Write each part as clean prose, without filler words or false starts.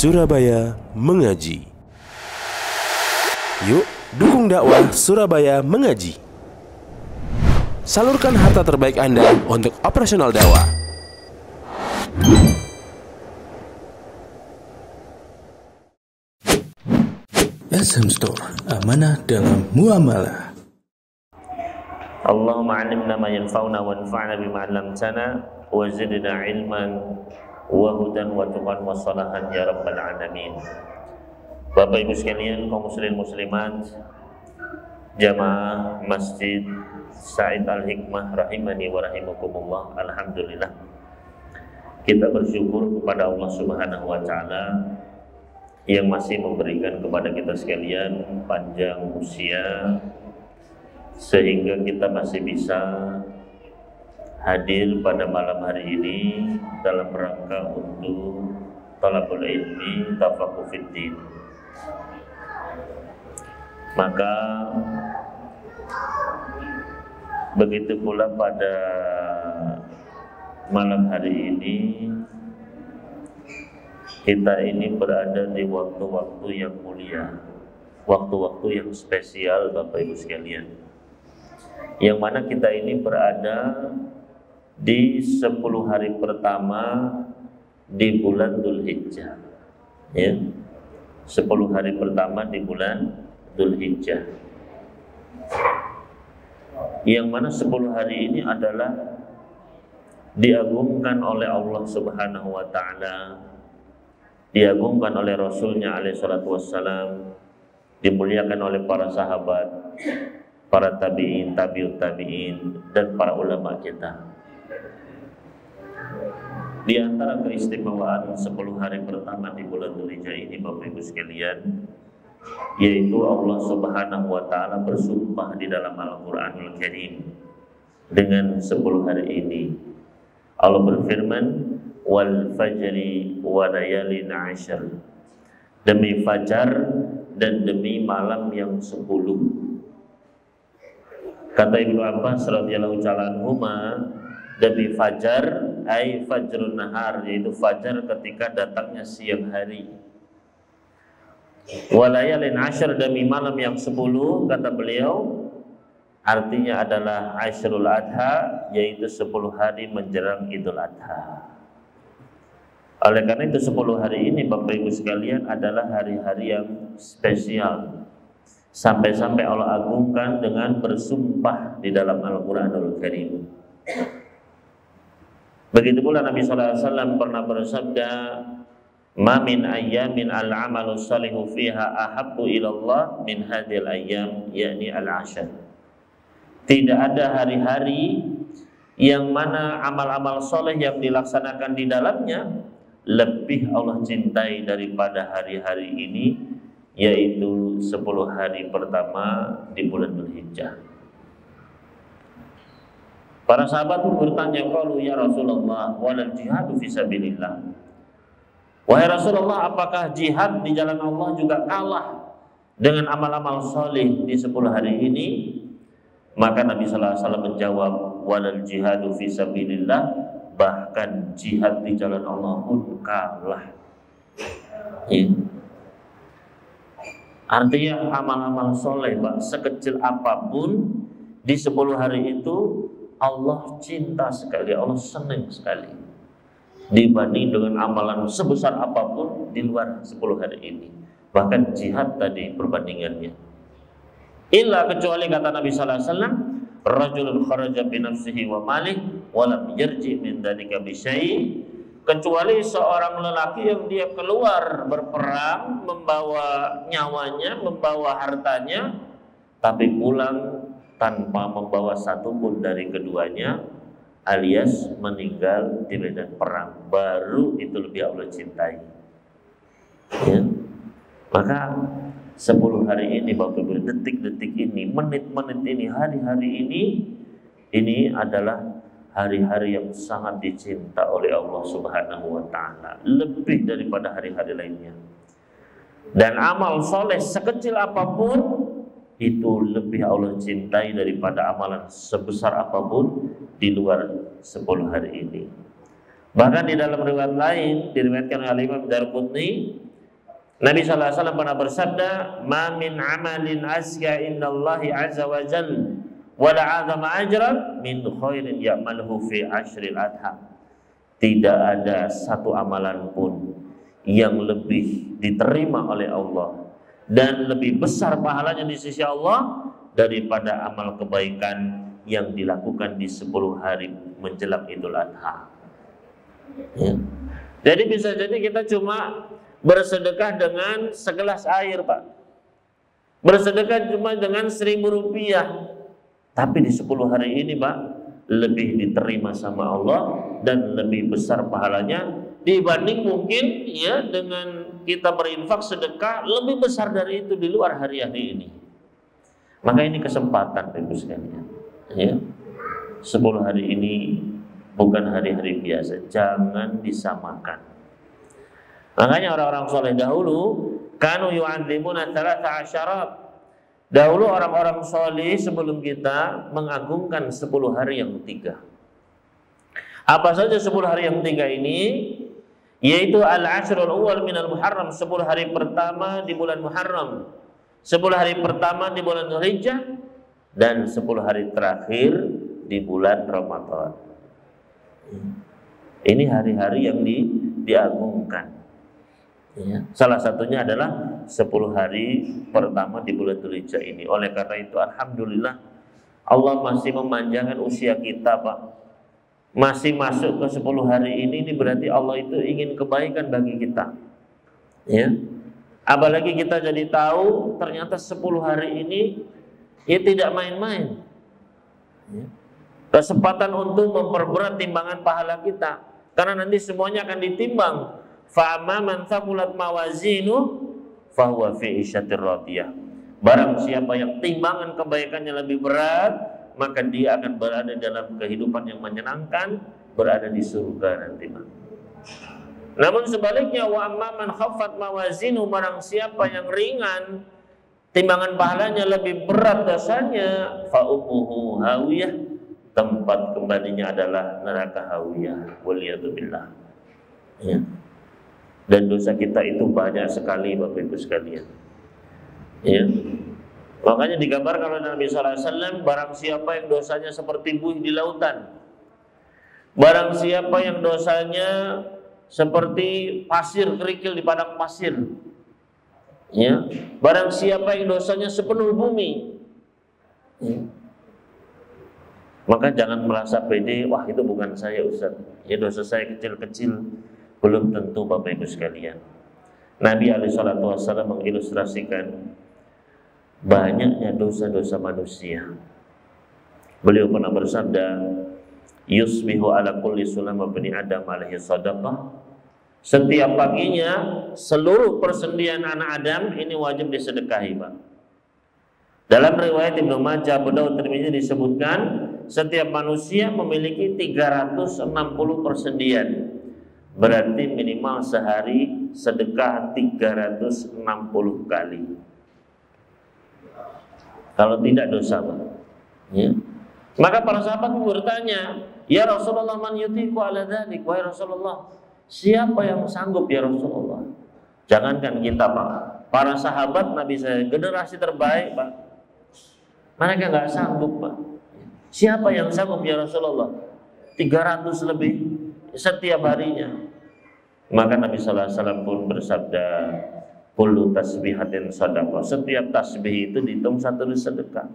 Surabaya Mengaji. Yuk, dukung dakwah Surabaya Mengaji. Salurkan harta terbaik Anda untuk operasional dakwah. SM Store, amanah dalam muamalah. Allahumma 'allimna ma yanfa'una wanfa'na bima 'allamtana wa zidna 'ilman wa hudan wa tuqan wa salahan ya rabbal alamin. Bapak Ibu sekalian, kaum muslimin muslimat, jamaah Masjid Said Al-Hikmah rahimani wa rahimakumullah. Alhamdulillah, kita bersyukur kepada Allah Subhanahu wa taala yang masih memberikan kepada kita sekalian panjang usia sehingga kita masih bisa hadir pada malam hari ini dalam rangka untuk talabul ilmi tafaqquh fiddin. Maka begitu pula pada malam hari ini kita ini berada di waktu-waktu yang mulia, waktu-waktu yang spesial Bapak Ibu sekalian, yang mana kita ini berada di 10 hari pertama di bulan Dzulhijjah, ya, 10 hari pertama di bulan Dzulhijjah, yang mana 10 hari ini adalah diagungkan oleh Allah Subhanahu wa taala, diagungkan oleh Rasulnya alaihi salatu wassalam, dimuliakan oleh para sahabat, para tabi'in, tabi'ut tabi'in, dan para ulama kita. Di antara keistimewaan 10 hari pertama di bulan Dzulhijjah ini Bapak Ibu sekalian, yaitu Allah Subhanahu wa taala bersumpah di dalam Al-Qur'anul Karim dengan 10 hari ini. Allah berfirman, wal fajri wa layalin 'ashr, demi fajar dan demi malam yang 10. Kata Ibnu Abbas radhiyallahu ta'ala anhuma, demi fajar ai fajrun nahar, yaitu fajar ketika datangnya siang hari. Wa layalin 'ashr, demi malam yang 10, kata beliau, artinya adalah Asyrul Adha, yaitu 10 hari menjelang Idul Adha. Oleh karena itu 10 hari ini Bapak Ibu sekalian adalah hari-hari yang spesial, sampai-sampai Allah agungkan dengan bersumpah di dalam Al-Quranul Karim. Begitu pula Nabi SAW pernah bersabda, ma min ayyamin al-amalu salihu fiha ahabbu ilallah min hadhil ayyam, yakni al-ashr. Tidak ada hari-hari yang mana amal-amal soleh yang dilaksanakan di dalamnya lebih Allah cintai daripada hari-hari ini, yaitu 10 hari pertama di bulan Dzulhijjah. Para sahabat pun bertanya, qalu ya Rasulullah, walal jihadu fisabilillah. Wahai Rasulullah, apakah jihad di jalan Allah juga kalah dengan amal-amal soleh di 10 hari ini? Maka Nabi sallallahu alaihi wasallam menjawab, walal jihadu fisabilillah, bahkan jihad di jalan Allah pun kalah. Ya. Artinya amal-amal soleh, sekecil apapun di 10 hari itu Allah cinta sekali, Allah senang sekali, dibanding dengan amalan sebesar apapun di luar 10 hari ini. Bahkan jihad tadi perbandingannya. Illa, kecuali kata Nabi sallallahu alaihi wasallam, rajulun kharaja bi nafsihi wa malih wa lam yarji min dzalika bi syai', kecuali seorang lelaki yang dia keluar berperang membawa nyawanya, membawa hartanya, tapi pulang tanpa membawa satu pun dari keduanya, alias meninggal di medan perang, baru itu lebih Allah cintai. Ya. Maka 10 hari ini Bapak Ibu, detik-detik ini, menit-menit ini, hari-hari ini adalah hari-hari yang sangat dicinta oleh Allah Subhanahu wa taala, lebih daripada hari-hari lainnya. Dan amal soleh sekecil apapun itu lebih Allah cintai daripada amalan sebesar apapun di luar 10 hari ini. Bahkan di dalam riwayat lain diriwayatkan oleh Imam Darqutni, Nabi SAW pernah bersabda, "Ma min amalin azka indallahi azza wa jalla wa la azama ajran min khairin ya'maluhu fi ashril adha." Tidak ada satu amalan pun yang lebih diterima oleh Allah dan lebih besar pahalanya di sisi Allah daripada amal kebaikan yang dilakukan di 10 hari menjelang Idul Adha. Ya. Jadi bisa jadi kita cuma bersedekah dengan segelas air, Pak. Bersedekah cuma dengan 1.000 rupiah. Tapi di 10 hari ini, Pak, lebih diterima sama Allah dan lebih besar pahalanya dibanding mungkin ya dengan kita berinfak sedekah lebih besar dari itu di luar hari-hari ini. Maka ini kesempatan, Ibu sekalian. Ya. 10 hari ini bukan hari-hari biasa, jangan disamakan. Makanya orang-orang soleh dahulu kanu yu'adzimuna 13. Dahulu orang-orang soleh sebelum kita mengagungkan 10 hari yang 3. Apa saja 10 hari yang 3 ini? Yaitu al-ashrul awwal minal Muharram, 10 hari pertama di bulan Muharram, 10 hari pertama di bulan Dzulhijjah, dan 10 hari terakhir di bulan Ramadan. Ini hari-hari yang diagungkan. Ya. Salah satunya adalah 10 hari pertama di bulan Dzulhijjah ini. Oleh karena itu, alhamdulillah Allah masih memanjangkan usia kita, Pak. Masih masuk ke 10 hari ini berarti Allah itu ingin kebaikan bagi kita. Ya. Apalagi kita jadi tahu ternyata 10 hari ini ya tidak main-main. Ya. Kesempatan untuk memperberat timbangan pahala kita. Karena nanti semuanya akan ditimbang. Fa'amma man thaqulat mawazinu fahuwa fi 'isyatir radiyah. Barang siapa yang timbangan kebaikannya lebih berat, maka dia akan berada dalam kehidupan yang menyenangkan, berada di surga nanti. Namun sebaliknya, wa amma man khaffat mawazinu, barang siapa yang ringan timbangan pahalanya lebih berat dosanya, fa ummuhu hawiyah, tempat kembalinya adalah neraka hawiyah. Waliyadzubillah. Ya. Dan dosa kita itu banyak sekali, Bapak Ibu sekalian. Ya. Makanya digambarkan oleh Nabi SAW, barang siapa yang dosanya seperti buih di lautan, barang siapa yang dosanya seperti pasir kerikil di padang pasir, ya, barang siapa yang dosanya sepenuh bumi, ya, maka jangan merasa pede, wah itu bukan saya Ustaz, ya dosa saya kecil-kecil. Belum tentu, Bapak Ibu sekalian. Nabi SAW mengilustrasikan banyaknya dosa-dosa manusia. Beliau pernah bersabda, yusbihu ala kulli sulama bani Adam alaihi sadaqah. Setiap paginya seluruh persendian anak Adam ini wajib disedekahi, Pak. Dalam riwayat Ibnu Majah, Abu Daud, Tirmidzi disebutkan setiap manusia memiliki 360 persendian. Berarti minimal sehari sedekah 360 kali. Kalau tidak dosa, Pak. Ya. Maka para sahabat bertanya, ya Rasulullah, man yutiqu ala dzalik? Wahai Rasulullah, siapa yang sanggup ya Rasulullah? Jangankan kita, Pak. Para sahabat Nabi saya, generasi terbaik, Pak. Mereka nggak sanggup, Pak. Siapa yang sanggup ya Rasulullah? 300 lebih setiap harinya. Maka Nabi SAW pun bersabda, kullu tasbihatin sadaqah. Setiap tasbih itu dihitung satu sedekah.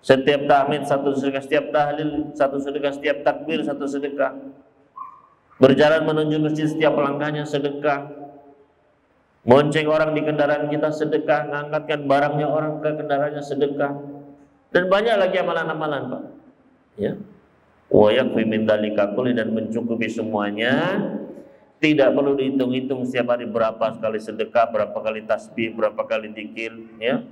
Setiap tahmid satu sedekah, setiap tahlil satu sedekah, setiap takbir satu sedekah. Berjalan menuju masjid setiap langkahnya sedekah. Monceng orang di kendaraan kita sedekah, ngangkatkan barangnya orang ke kendaraannya sedekah. Dan banyak lagi amalan-amalan, Pak. Ya. Wa yakfi min dzalika kulli, dan mencukupi semuanya. Tidak perlu dihitung-hitung setiap hari berapa kali sedekah, berapa kali tasbih, berapa kali dzikir, ya.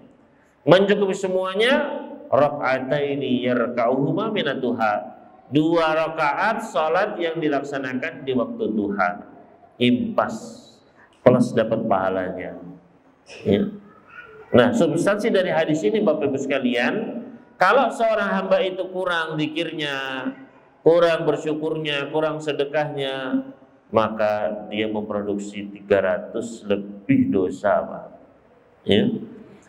Mencukupi semuanya. Raka'ataini yarka'uhuma minad duha. 2 rakaat salat yang dilaksanakan di waktu duha. Impas plus dapat pahalanya. Ya. Nah, substansi dari hadis ini, Bapak Ibu sekalian, kalau seorang hamba itu kurang dzikirnya, kurang bersyukurnya, kurang sedekahnya, maka dia memproduksi 300 lebih dosa, Pak. Ya.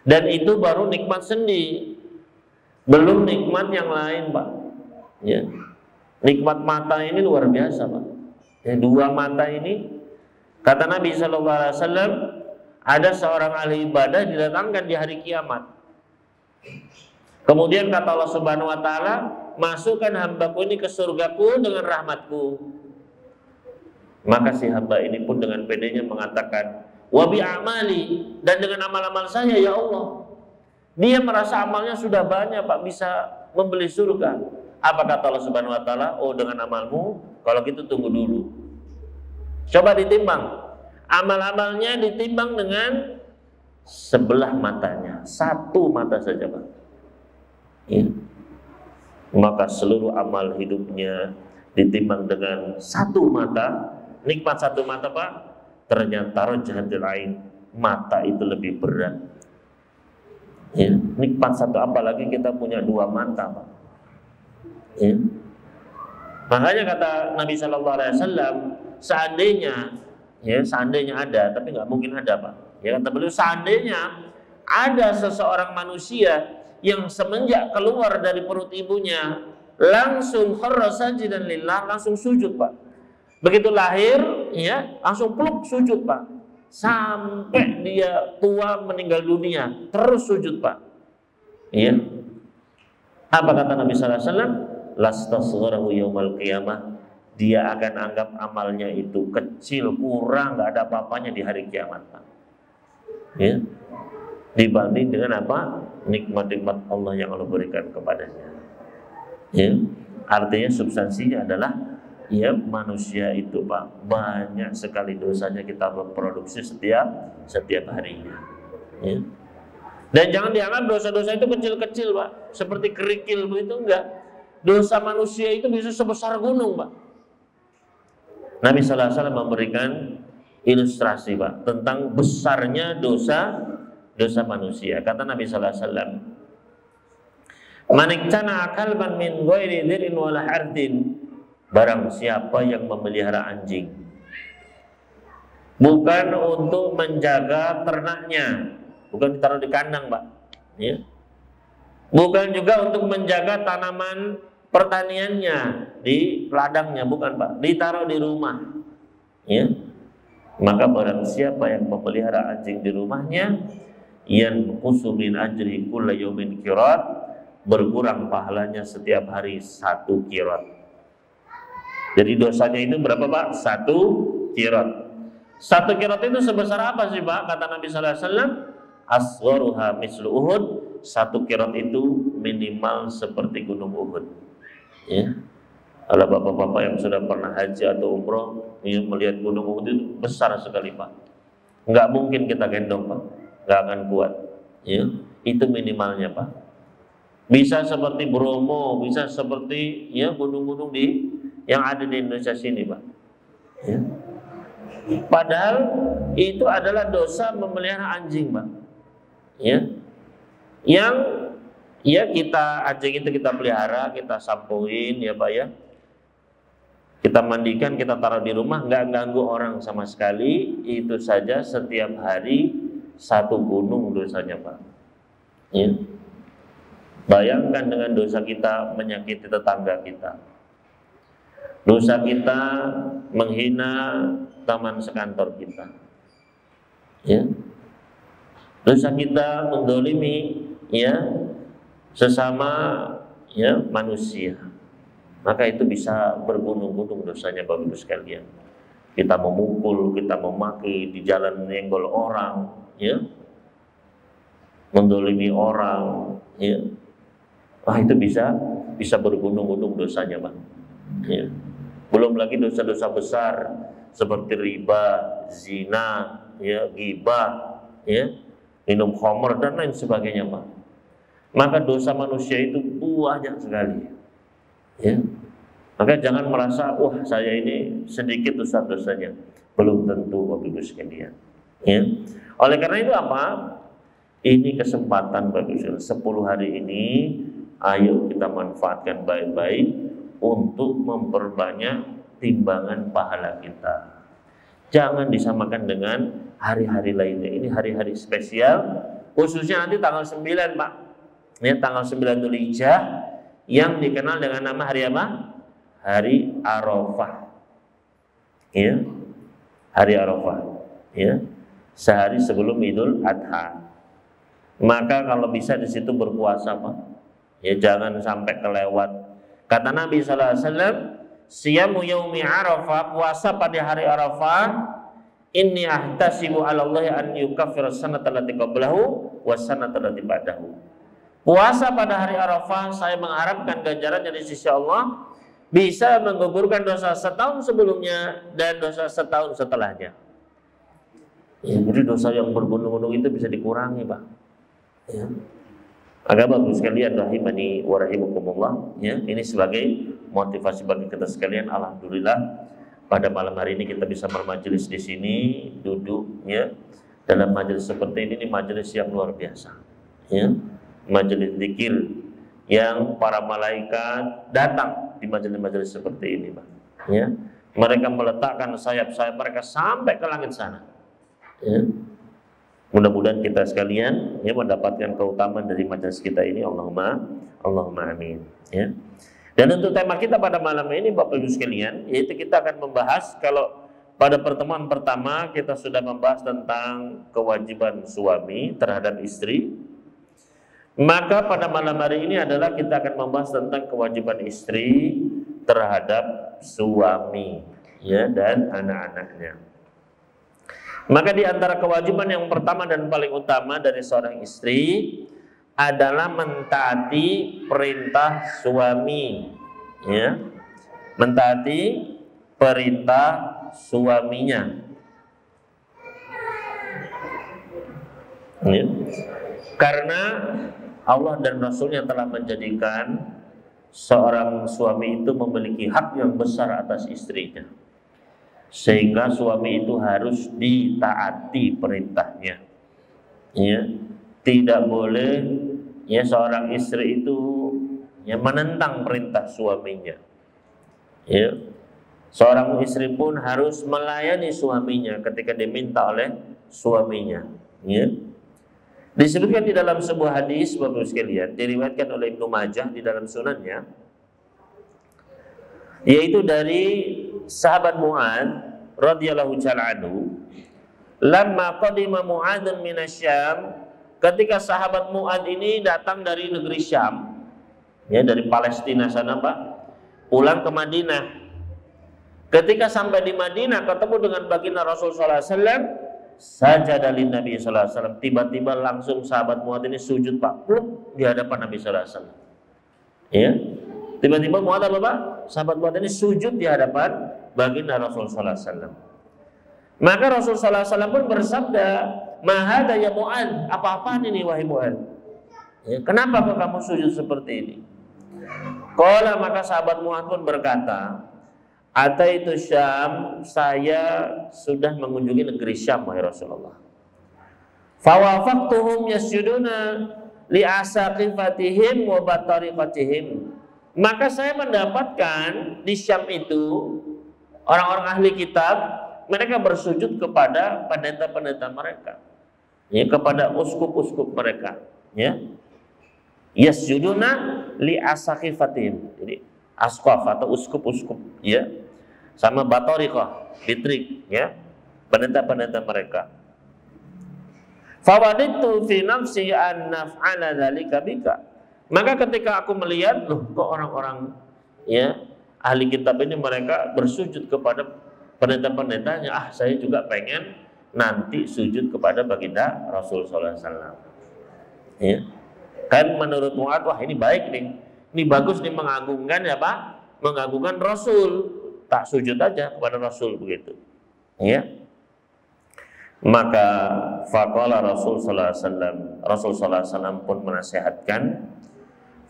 Dan itu baru nikmat sendi, belum nikmat yang lain, Pak. Ya. Nikmat mata ini luar biasa, Pak. Ya, 2 mata ini, kata Nabi SAW, ada seorang ahli ibadah didatangkan di hari kiamat. Kemudian kata Allah Subhanahu Wa Taala, masukkan hambaku ini ke surgaku dengan rahmatku. Maka si hamba ini pun dengan pedenya mengatakan, wa bi amali, dan dengan amal-amal saya ya Allah. Dia merasa amalnya sudah banyak, Pak, bisa membeli surga. Apa kata Allah Subhanahu Wa Taala? Oh, dengan amalmu, kalau gitu tunggu dulu. Coba ditimbang. Amal-amalnya ditimbang dengan sebelah matanya, 1 mata saja, Pak. Ya. Maka seluruh amal hidupnya ditimbang dengan 1 mata, nikmat 1 mata, Pak. Ternyata rajahatil ain, mata itu lebih berat. Ya. Nikmat 1, apalagi kita punya 2 mata, Pak. Ya. Makanya kata Nabi SAW, seandainya, ya, seandainya ada, tapi nggak mungkin ada, Pak. Ya, kata beliau, seandainya ada seseorang manusia yang semenjak keluar dari perut ibunya langsung kharra sajidan lillah, langsung sujud, Pak. Begitu lahir, ya, langsung pluk sujud, Pak. Sampai dia tua meninggal dunia, terus sujud, Pak. Ya. Apa kata Nabi sallallahu alaihi wasallam? Lastasgharahu yaumal qiyamah. Dia akan anggap amalnya itu kecil, kurang, nggak ada apa-apanya di hari kiamat, Pak. Ya. Dibanding dengan apa? Nikmat-nikmat Allah yang Allah berikan kepadanya. Ya. Artinya substansinya adalah, ya, manusia itu, Pak, banyak sekali dosanya kita memproduksi setiap harinya. Ya. Dan jangan dianggap dosa-dosa itu kecil-kecil, Pak, seperti kerikil begitu, enggak. Dosa manusia itu bisa sebesar gunung, Pak. Nabi sallallahu alaihi wasallam memberikan ilustrasi, Pak, tentang besarnya dosa manusia. Kata Nabi sallallahu alaihi wasallam, "Man iktana kalban min ghairi dhirin wala hardin." Barang siapa yang memelihara anjing bukan untuk menjaga ternaknya, bukan ditaruh di kandang, Pak, ya. Bukan juga untuk menjaga tanaman pertaniannya di ladangnya, bukan, Pak, ditaruh di rumah, ya. Maka barang siapa yang memelihara anjing di rumahnya, yanqusu min ajri kulli yaumin qirat, berkurang pahalanya setiap hari 1 qirat. Jadi dosanya itu berapa, Pak? 1 qirat. 1 qirat itu sebesar apa sih, Pak? Kata Nabi sallallahu alaihi wasallam, asgharuha mislu Uhud. 1 qirat itu minimal seperti gunung Uhud. Ya. Kalau bapak-bapak yang sudah pernah haji atau umroh, ya, melihat gunung Uhud itu besar sekali, Pak. Nggak mungkin kita gendong, Pak. Nggak akan kuat. Ya. Itu minimalnya, Pak. Bisa seperti Bromo, bisa seperti, ya, gunung-gunung yang ada di Indonesia sini, Pak. Ya. Padahal itu adalah dosa memelihara anjing, Pak. Ya. Yang, ya, anjing itu kita pelihara, kita sampoin, ya, Pak, ya. Kita mandikan, kita taruh di rumah, nggak ganggu orang sama sekali. Itu saja setiap hari 1 gunung dosanya, Pak. Ya. Bayangkan dengan dosa kita menyakiti tetangga kita, dosa kita menghina teman sekantor kita, ya. Dosa kita mendolimi, ya, sesama, ya, manusia. Maka itu bisa bergunung-gunung dosanya, Bapak Ibu sekalian. Kita memukul, kita memaki di jalan, menyenggol orang, ya, mendolimi orang, ya. Wah, itu bisa bergunung-gunung dosanya, Pak. Ya. Belum lagi dosa-dosa besar seperti riba, zina, ya, ghibah, ya, minum khamr dan lain sebagainya, Pak. Maka dosa manusia itu banyak sekali. Ya. Maka jangan merasa, wah, saya ini sedikit dosa-dosanya. Belum tentu, Bapak Ibu sekalian. Ya. Oleh karena itu apa? Ini kesempatan, Bapak Ibu sekalian. 10 hari ini, ayo kita manfaatkan baik-baik untuk memperbanyak timbangan pahala kita. Jangan disamakan dengan hari-hari lainnya. Ini hari-hari spesial, khususnya nanti tanggal 9, Pak. Ya, tanggal 9 Dzulhijjah yang dikenal dengan nama hari apa? Hari Arafah. Ya. Hari Arafah. Ya. Sehari sebelum Idul Adha. Maka kalau bisa di situ berpuasa, Pak. Ya, jangan sampai kelewat. Kata Nabi sallallahu alaihi wasallam, siyamu yaumi Arafah, puasa pada hari Arafah, inni ahtasibu 'ala Allah an yukaffira sanata allati qablahu wa sanata allati ba'dahu. Puasa pada hari Arafah, saya mengharapkan ganjaran dari sisi Allah bisa menggugurkan dosa setahun sebelumnya dan dosa setahun setelahnya. Ya, jadi dosa yang berbondong-bondong itu bisa dikurangi, Pak. Ya. Agak bagus sekalian, rahimani wa rahimakumullah. Ya, ini sebagai motivasi bagi kita sekalian. Alhamdulillah pada malam hari ini kita bisa bermajelis di sini, duduk ya dalam majelis seperti ini majelis yang luar biasa. Ya, majelis zikir yang para malaikat datang di majelis-majelis seperti ini, Pak. Ya, mereka meletakkan sayap-sayap mereka sampai ke langit sana. Ya. Mudah-mudahan kita sekalian ya mendapatkan keutamaan dari majelis kita ini. Allahumma amin. Ya. Dan untuk tema kita pada malam ini, Bapak Ibu sekalian, yaitu kita akan membahas, kalau pada pertemuan pertama kita sudah membahas tentang kewajiban suami terhadap istri, maka pada malam hari ini adalah kita akan membahas tentang kewajiban istri terhadap suami ya dan anak-anaknya. Maka di antara kewajiban yang pertama dan paling utama dari seorang istri adalah mentaati perintah suami, ya, mentaati perintah suaminya. Ya. Karena Allah dan Rasulnya telah menjadikan seorang suami itu memiliki hak yang besar atas istrinya, sehingga suami itu harus ditaati perintahnya. Ya, tidak boleh ya seorang istri itu ya menentang perintah suaminya. Ya, seorang istri pun harus melayani suaminya ketika diminta oleh suaminya. Ya. Disebutkan di dalam sebuah hadis, Bapak sekalian, diriwayatkan oleh Ibnu Majah di dalam sunannya, yaitu dari sahabat Mu'adz radhiyallahu ta'ala anhu, lamma qadima Mu'adzun minasyam, ketika sahabat Mu'adz ini datang dari negeri Syam, ya dari Palestina sana, Pak, pulang ke Madinah. Ketika sampai di Madinah ketemu dengan baginda Rasul sallallahu alaihi wasallam, sajada lin Nabi sallallahu alaihi wasallam, tiba-tiba langsung sahabat Mu'adz ini sujud, Pak, pluk di hadapan Nabi sallallahu alaihi wasallam. Ya. Tiba-tiba Mu'adz apa, Pak? Sahabat Mu'adz ini sujud di hadapan baginda Rasul sallallahu alaihi wasallam. Maka Rasul sallallahu alaihi wasallam pun bersabda, "Ma hadza ya Mu'adz? Apa-apaan ini wahai Mu'adz? Ya, kenapa kok kamu sujud seperti ini?" Qala, maka sahabat Mu'adz pun berkata, "Ataitu Syam, saya sudah mengunjungi negeri Syam wahai Rasulullah. Fa wafaqtuhum yasjuduna li asaqifatihim wa batariqatihim." Maka saya mendapatkan di Syam itu orang-orang ahli kitab, mereka bersujud kepada pendeta-pendeta mereka, ya, kepada uskup-uskup mereka, ya. Yasjuduna li asaqifatihim. Jadi askaf atau uskup-uskup, ya, sama batariqah, bitrik, ya, pendeta-pendeta mereka. Fawadittu fi nafsi an naf'ala dzalika bika. Maka ketika aku melihat, loh, kok orang-orang ya ahli kitab ini mereka bersujud kepada pendeta-pendetanya, saya juga pengen nanti sujud kepada baginda Rasul sallallahu alaihi wasallam. Ya. Kan menurut Mu'adz, wah ini baik nih. Ini bagus nih, mengagungkan ya, Pak, mengagungkan Rasul. Tak sujud aja kepada Rasul begitu. Ya. Maka faqala Rasul sallallahu alaihi wasallam, Rasul sallallahu alaihi wasallam pun menasihatkan,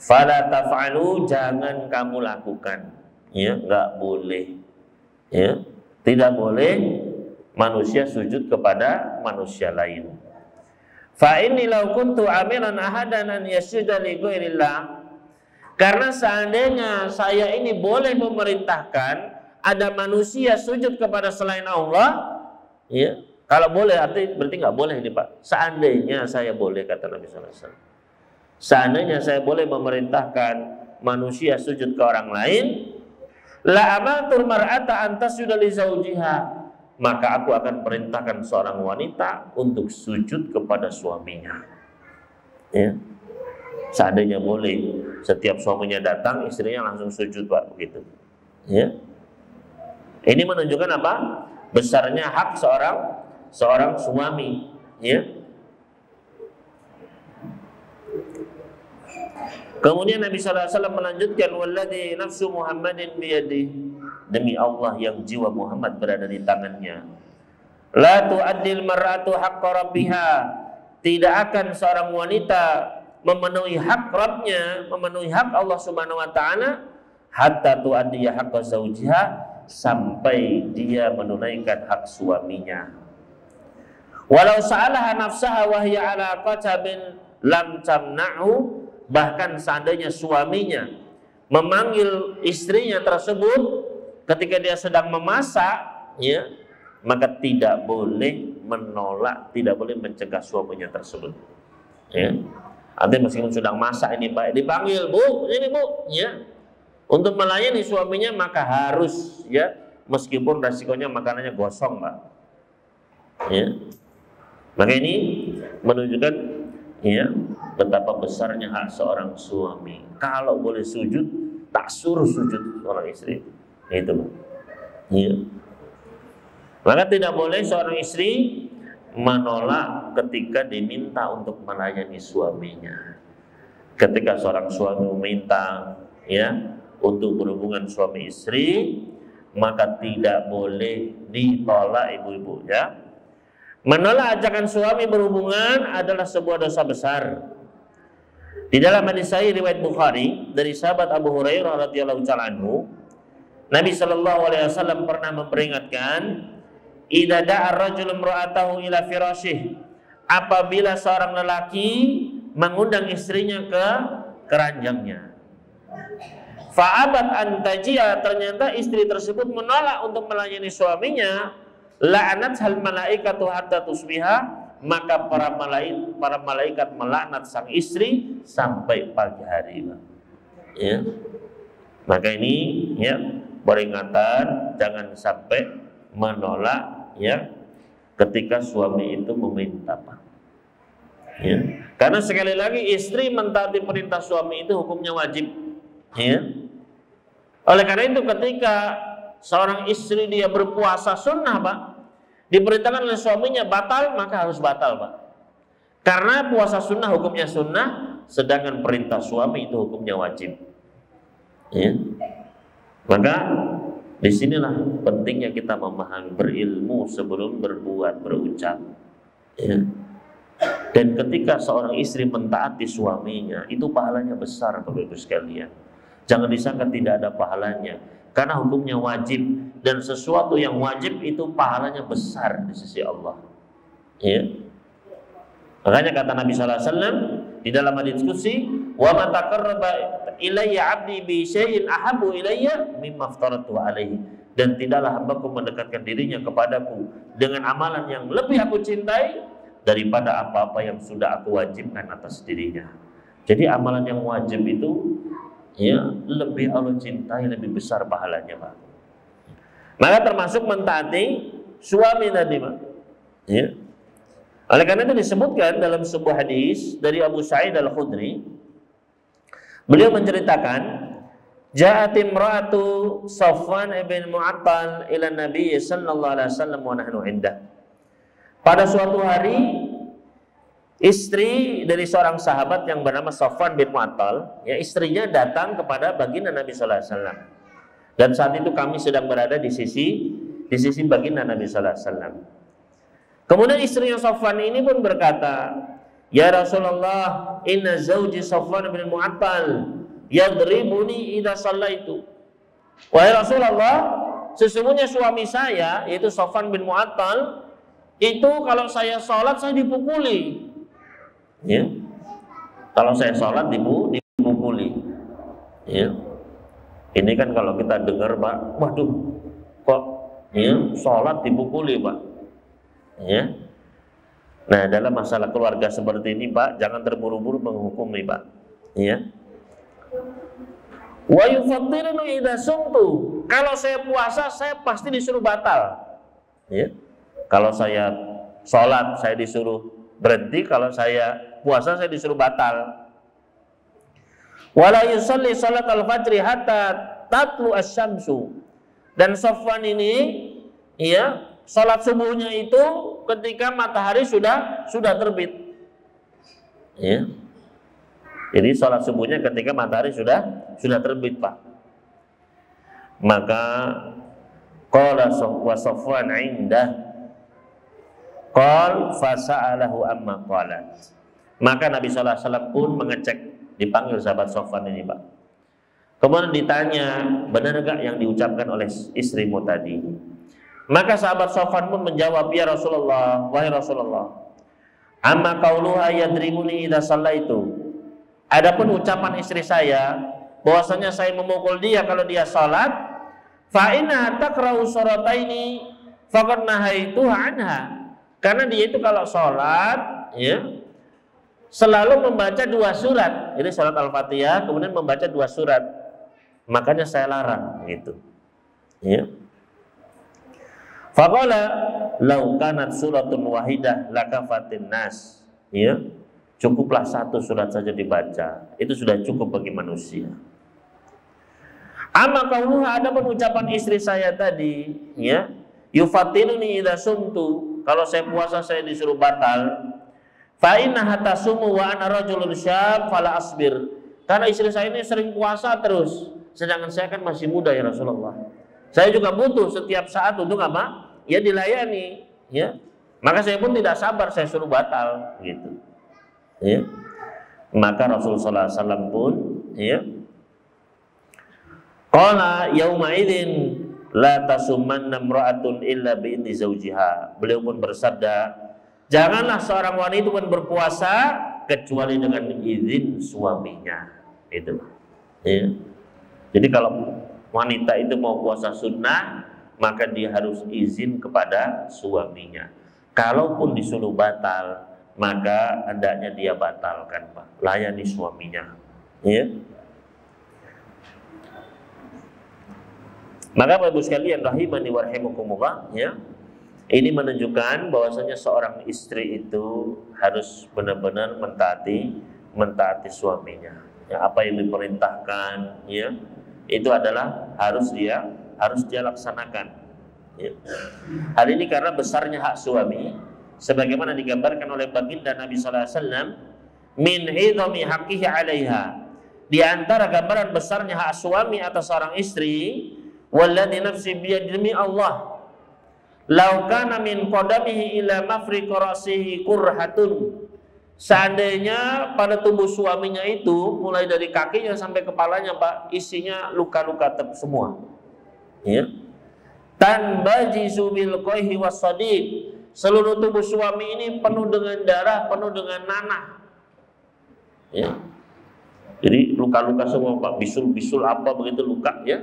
fala taf'alu, jangan kamu lakukan. Ya, enggak boleh. Ya, tidak boleh manusia sujud kepada manusia lain. Fa inni law kuntu amiran ahadan an yasjuda li ghairillah, karena seandainya saya ini boleh memerintahkan ada manusia sujud kepada selain Allah, Ya, kalau boleh berarti nggak boleh ini Pak. Seandainya saya boleh, kata Nabi SAW. Seandainya saya boleh memerintahkan manusia sujud ke orang lain, la amatul mar'ata an tasjuda li zawjiha, maka aku akan perintahkan seorang wanita untuk sujud kepada suaminya. Ya. Seandainya boleh, setiap suaminya datang, istrinya langsung sujud Pak, begitu. Ya. Ini menunjukkan apa? Besarnya hak seorang suami, ya. Kemudian Nabi SAW melanjutkan, walladzi nafsu Muhammadin biyadihi, demi Allah yang jiwa Muhammad berada di tangannya, la tu'addil mar'atu haqqa rabbiha, tidak akan seorang wanita memenuhi hak Rabbnya, memenuhi hak Allah Subhanahu wa taala, hatta tu'addiya haqqa zawjiha, sampai dia menunaikan hak suaminya. Walau sa'alaha nafsaha wa hiya ala qatabin lam tamna'hu, bahkan seandainya suaminya memanggil istrinya tersebut ketika dia sedang memasak, ya, maka tidak boleh menolak, tidak boleh mencegah suaminya tersebut. Ya. Artinya meskipun sedang masak ini Pak, dipanggil, Bu, ini Bu, ya, untuk melayani suaminya, maka harus, ya, meskipun resikonya makanannya gosong Pak. Ya. Maka ini menunjukkan, ya, betapa besarnya hak seorang suami. Kalau boleh sujud, tak suruh sujud seorang istri. Itu Pak. Ya. Maka tidak boleh seorang istri menolak ketika diminta untuk melayani suaminya. Ketika seorang suami meminta, ya, untuk berhubungan suami istri, maka tidak boleh ditolak ibu-ibu, ya. Menolak ajakan suami berhubungan adalah sebuah dosa besar. Di dalam hadis sahih riwayat Bukhari dari sahabat Abu Hurairah radhiyallahu ta'ala anhu, Nabi sallallahu alaihi wasallam pernah memperingatkan, idza da'a ar-rajulu imra'atahu ila firasyih, apabila seorang lelaki mengundang istrinya ke keranjangnya, fa'abat antajia, ternyata istri tersebut menolak untuk melayani suaminya, la'anat hal malaikatu hatta tusbiha, maka para malaikat melaknat sang istri sampai pagi hari. Ya. Maka ini, ya, peringatan jangan sampai menolak, ya, ketika suami itu meminta Pak. Ya. Karena sekali lagi istri mentaati perintah suami itu hukumnya wajib. Ya. Oleh karena itu ketika seorang istri dia berpuasa sunnah Pak, diperintahkan oleh suaminya batal, maka harus batal Pak. Karena puasa sunnah hukumnya sunnah, sedangkan perintah suami itu hukumnya wajib. Ya. Maka disinilah pentingnya kita memahami, berilmu sebelum berbuat, berucap. Ya. Dan ketika seorang istri mentaati suaminya, itu pahalanya besar Bapak Ibu sekalian. Jangan disangka tidak ada pahalanya, karena hukumnya wajib, dan sesuatu yang wajib itu pahalanya besar di sisi Allah. Ya. Makanya kata Nabi SAW di dalam hadits qudsi, wa ma taqarraba ilayya 'abdi bi syai'in ahabbu ilayya mimma aftaratu alaihi, dan tidaklah hambaku mendekatkan dirinya kepadaku dengan amalan yang lebih aku cintai daripada apa-apa yang sudah aku wajibkan atas dirinya. Jadi amalan yang wajib itu, ya, lebih Allah cintai, lebih besar pahalanya Pak. Maka termasuk mentaati suami tadi Pak. Ya. Oleh karena itu disebutkan dalam sebuah hadis dari Abu Sa'id Al-Khudri, beliau menceritakan, ja'at imra'atu Safwan ibn Mu'attal ila Nabi sallallahu alaihi wasallam wa nahnu indah. Pada suatu hari, istri dari seorang sahabat yang bernama Safwan bin Mu'attal, ya, istrinya datang kepada baginda Nabi sallallahu alaihi wasallam. Dan saat itu kami sedang berada di sisi baginda Nabi sallallahu alaihi wasallam. Kemudian istrinya Safwan ini pun berkata, ya Rasulullah, inna zawji Safwan bin Mu'attal yadribuni idza shallaitu. Wahai Rasulullah, sesungguhnya suami saya, yaitu Safwan bin Mu'attal, itu kalau saya sholat saya dipukuli. Ya. Kalau saya sholat dipukuli. Ya. Ini kan kalau kita dengar Pak, waduh, kok, ya, sholat dipukuli Pak. Ya. Nah, dalam masalah keluarga seperti ini, Pak, jangan terburu-buru menghukumi, Pak. Ya. Wa yufattirnu idza sumtu. Kalau saya puasa, saya pasti disuruh batal. Ya. Kalau saya sholat, saya disuruh berhenti. Kalau saya puasa, saya disuruh batal. Wala yusalli salat al-fajri hatta tatlu asy-syamsu. Dan Safwan ini, ya, salat subuhnya itu ketika matahari sudah terbit. Ya. Jadi salat subuhnya ketika matahari sudah terbit, Pak. Maka qala Safwan indah qal fasa'alahu amma qalat. Maka Nabi sallallahu alaihi wasallam pun mengecek, dipanggil sahabat Safwan ini, Pak. Kemudian ditanya, benar enggak yang diucapkan oleh istrimu tadi? Maka sahabat Safwan pun menjawab, ya Rasulullah, wahai Rasulullah, amma qauluha yadrimuni idza shallaitu. Adapun ucapan istri saya bahwasanya saya memukul dia kalau dia salat, fa inna taqra'u surataini faqad nahaituha anha. Karena dia itu kalau salat, ya, selalu membaca 2 surat. Jadi salat Al-Fatihah kemudian membaca 2 surat. Makanya saya larang gitu. Ya. Faqala law kanat suratun wahidah lakafatin nas. Ya. Cukuplah 1 surat saja dibaca. Itu sudah cukup bagi manusia. Amma qauluha, adapun ucapan istri saya tadi, ya, yufatinuni idza sumtu. Kalau saya puasa saya disuruh batal. Fa inna hatta sumu wa ana rajulun syab fala asbir. Karena istri saya ini sering puasa terus, sedangkan saya kan masih muda ya Rasulullah. Saya juga butuh setiap saat untuk apa? Ya dilayani, ya. Maka saya pun tidak sabar, saya suruh batal gitu. Ya. Maka Rasulullah SAW pun, ya, qala yauma idzin la tasummanna imra'atun illa bi idzni zawjiha. Beliau pun bersabda, janganlah seorang wanita pun berpuasa kecuali dengan izin suaminya. Itu. Ya. Jadi kalau wanita itu mau puasa sunnah, maka dia harus izin kepada suaminya. Kalaupun disuruh batal, maka hendaknya dia batalkan, Pak. Layani suaminya. Ya. Maka Bapak Ibu sekalian rahimani wa rahimakumullah, ya. Ini menunjukkan bahwasanya seorang istri itu harus benar-benar mentaati suaminya. Ya, apa yang diperintahkan, ya, itu adalah harus dia laksanakan. Ya. Hal ini karena besarnya hak suami, sebagaimana digambarkan oleh baginda Nabi sallallahu alaihi wasallam, min idhami haqqihi 'alaiha. Di antara gambaran besarnya hak suami atas seorang istri, walladzi nafsi biyadihi Allah, law kana min qadamihi ila mafriq ra'sihi qurhatun. Seandainya pada tubuh suaminya itu mulai dari kakinya sampai kepalanya, Pak, isinya luka-luka semua. Ya. Tanbajizu bil qayhi was-sadiq. Seluruh tubuh suami ini penuh dengan darah, penuh dengan nanah. Ya. Jadi luka-luka semua, Pak, bisul-bisul apa begitu luka, ya.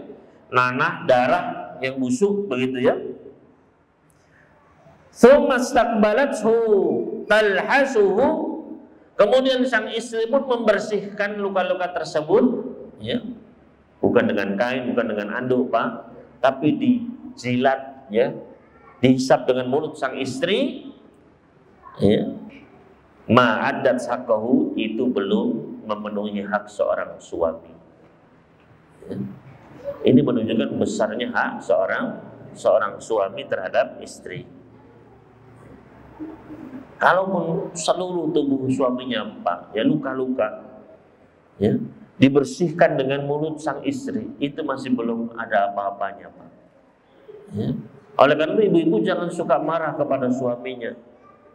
Nanah, darah yang busuk begitu, ya. Tsumma istaqbalathu talhasuhu. Kemudian sang istri pun membersihkan luka-luka tersebut, ya. Bukan dengan kain, bukan dengan anduk, Pak, tapi dijilat, ya. Dihisap dengan mulut sang istri, ya. Ma'addat haqqahu, itu belum memenuhi hak seorang suami. Ya. Ini menunjukkan besarnya hak seorang suami terhadap istri. Kalaupun seluruh tubuh suaminya, Pak, ya luka-luka, ya, dibersihkan dengan mulut sang istri, itu masih belum ada apa-apanya, Pak. Ya. Oleh karena itu ibu-ibu jangan suka marah kepada suaminya.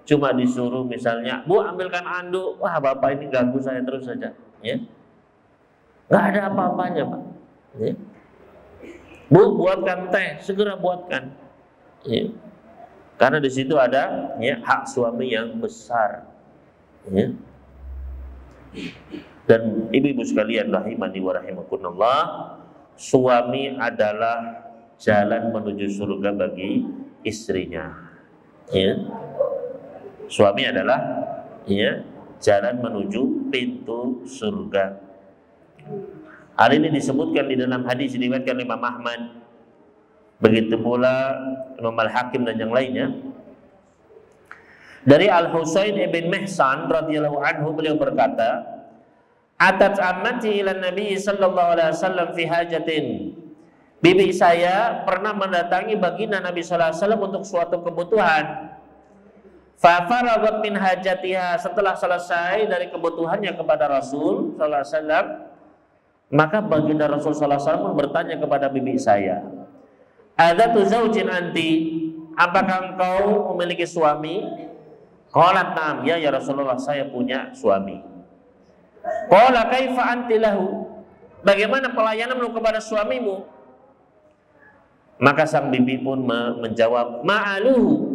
Cuma disuruh misalnya, Bu, ambilkan anduk, wah bapak ini ganggu saya terus saja, ya. Nggak ada apa-apanya, Pak. Ya. Bu, buatkan teh, segera buatkan. Ya. Karena di situ ada, ya, hak suami yang besar. Ya. Dan ibu-ibu sekalian rahimani wa rahimakumullah, suami adalah jalan menuju surga bagi istrinya. Ya. Suami adalah ya jalan menuju pintu surga. Hal ini disebutkan di dalam hadis diriwayatkan Imam Ahmad, begitu pula Imam Al-Hakim dan yang lainnya. Dari Al-Husain ibn Mihsan radhiyallahu anhu, beliau berkata, "Atat ammati ila Nabi sallallahu alaihi wasallam fi hajatin." Bibi saya pernah mendatangi baginda Nabi sallallahu alaihi wasallam untuk suatu kebutuhan. Fa faragat min hajatiha, setelah selesai dari kebutuhannya kepada Rasul sallallahu alaihi wasallam, maka baginda Rasul sallallahu alaihi wasallam bertanya kepada bibi saya, "Adzatu zaujin anti? Apakah engkau memiliki suami?" Qalat na'am, ya Rasulullah, saya punya suami. Qala kaifa anti lahu? Bagaimana pelayananmu kepada suamimu? Maka sang bibi pun menjawab, ma'aluhu,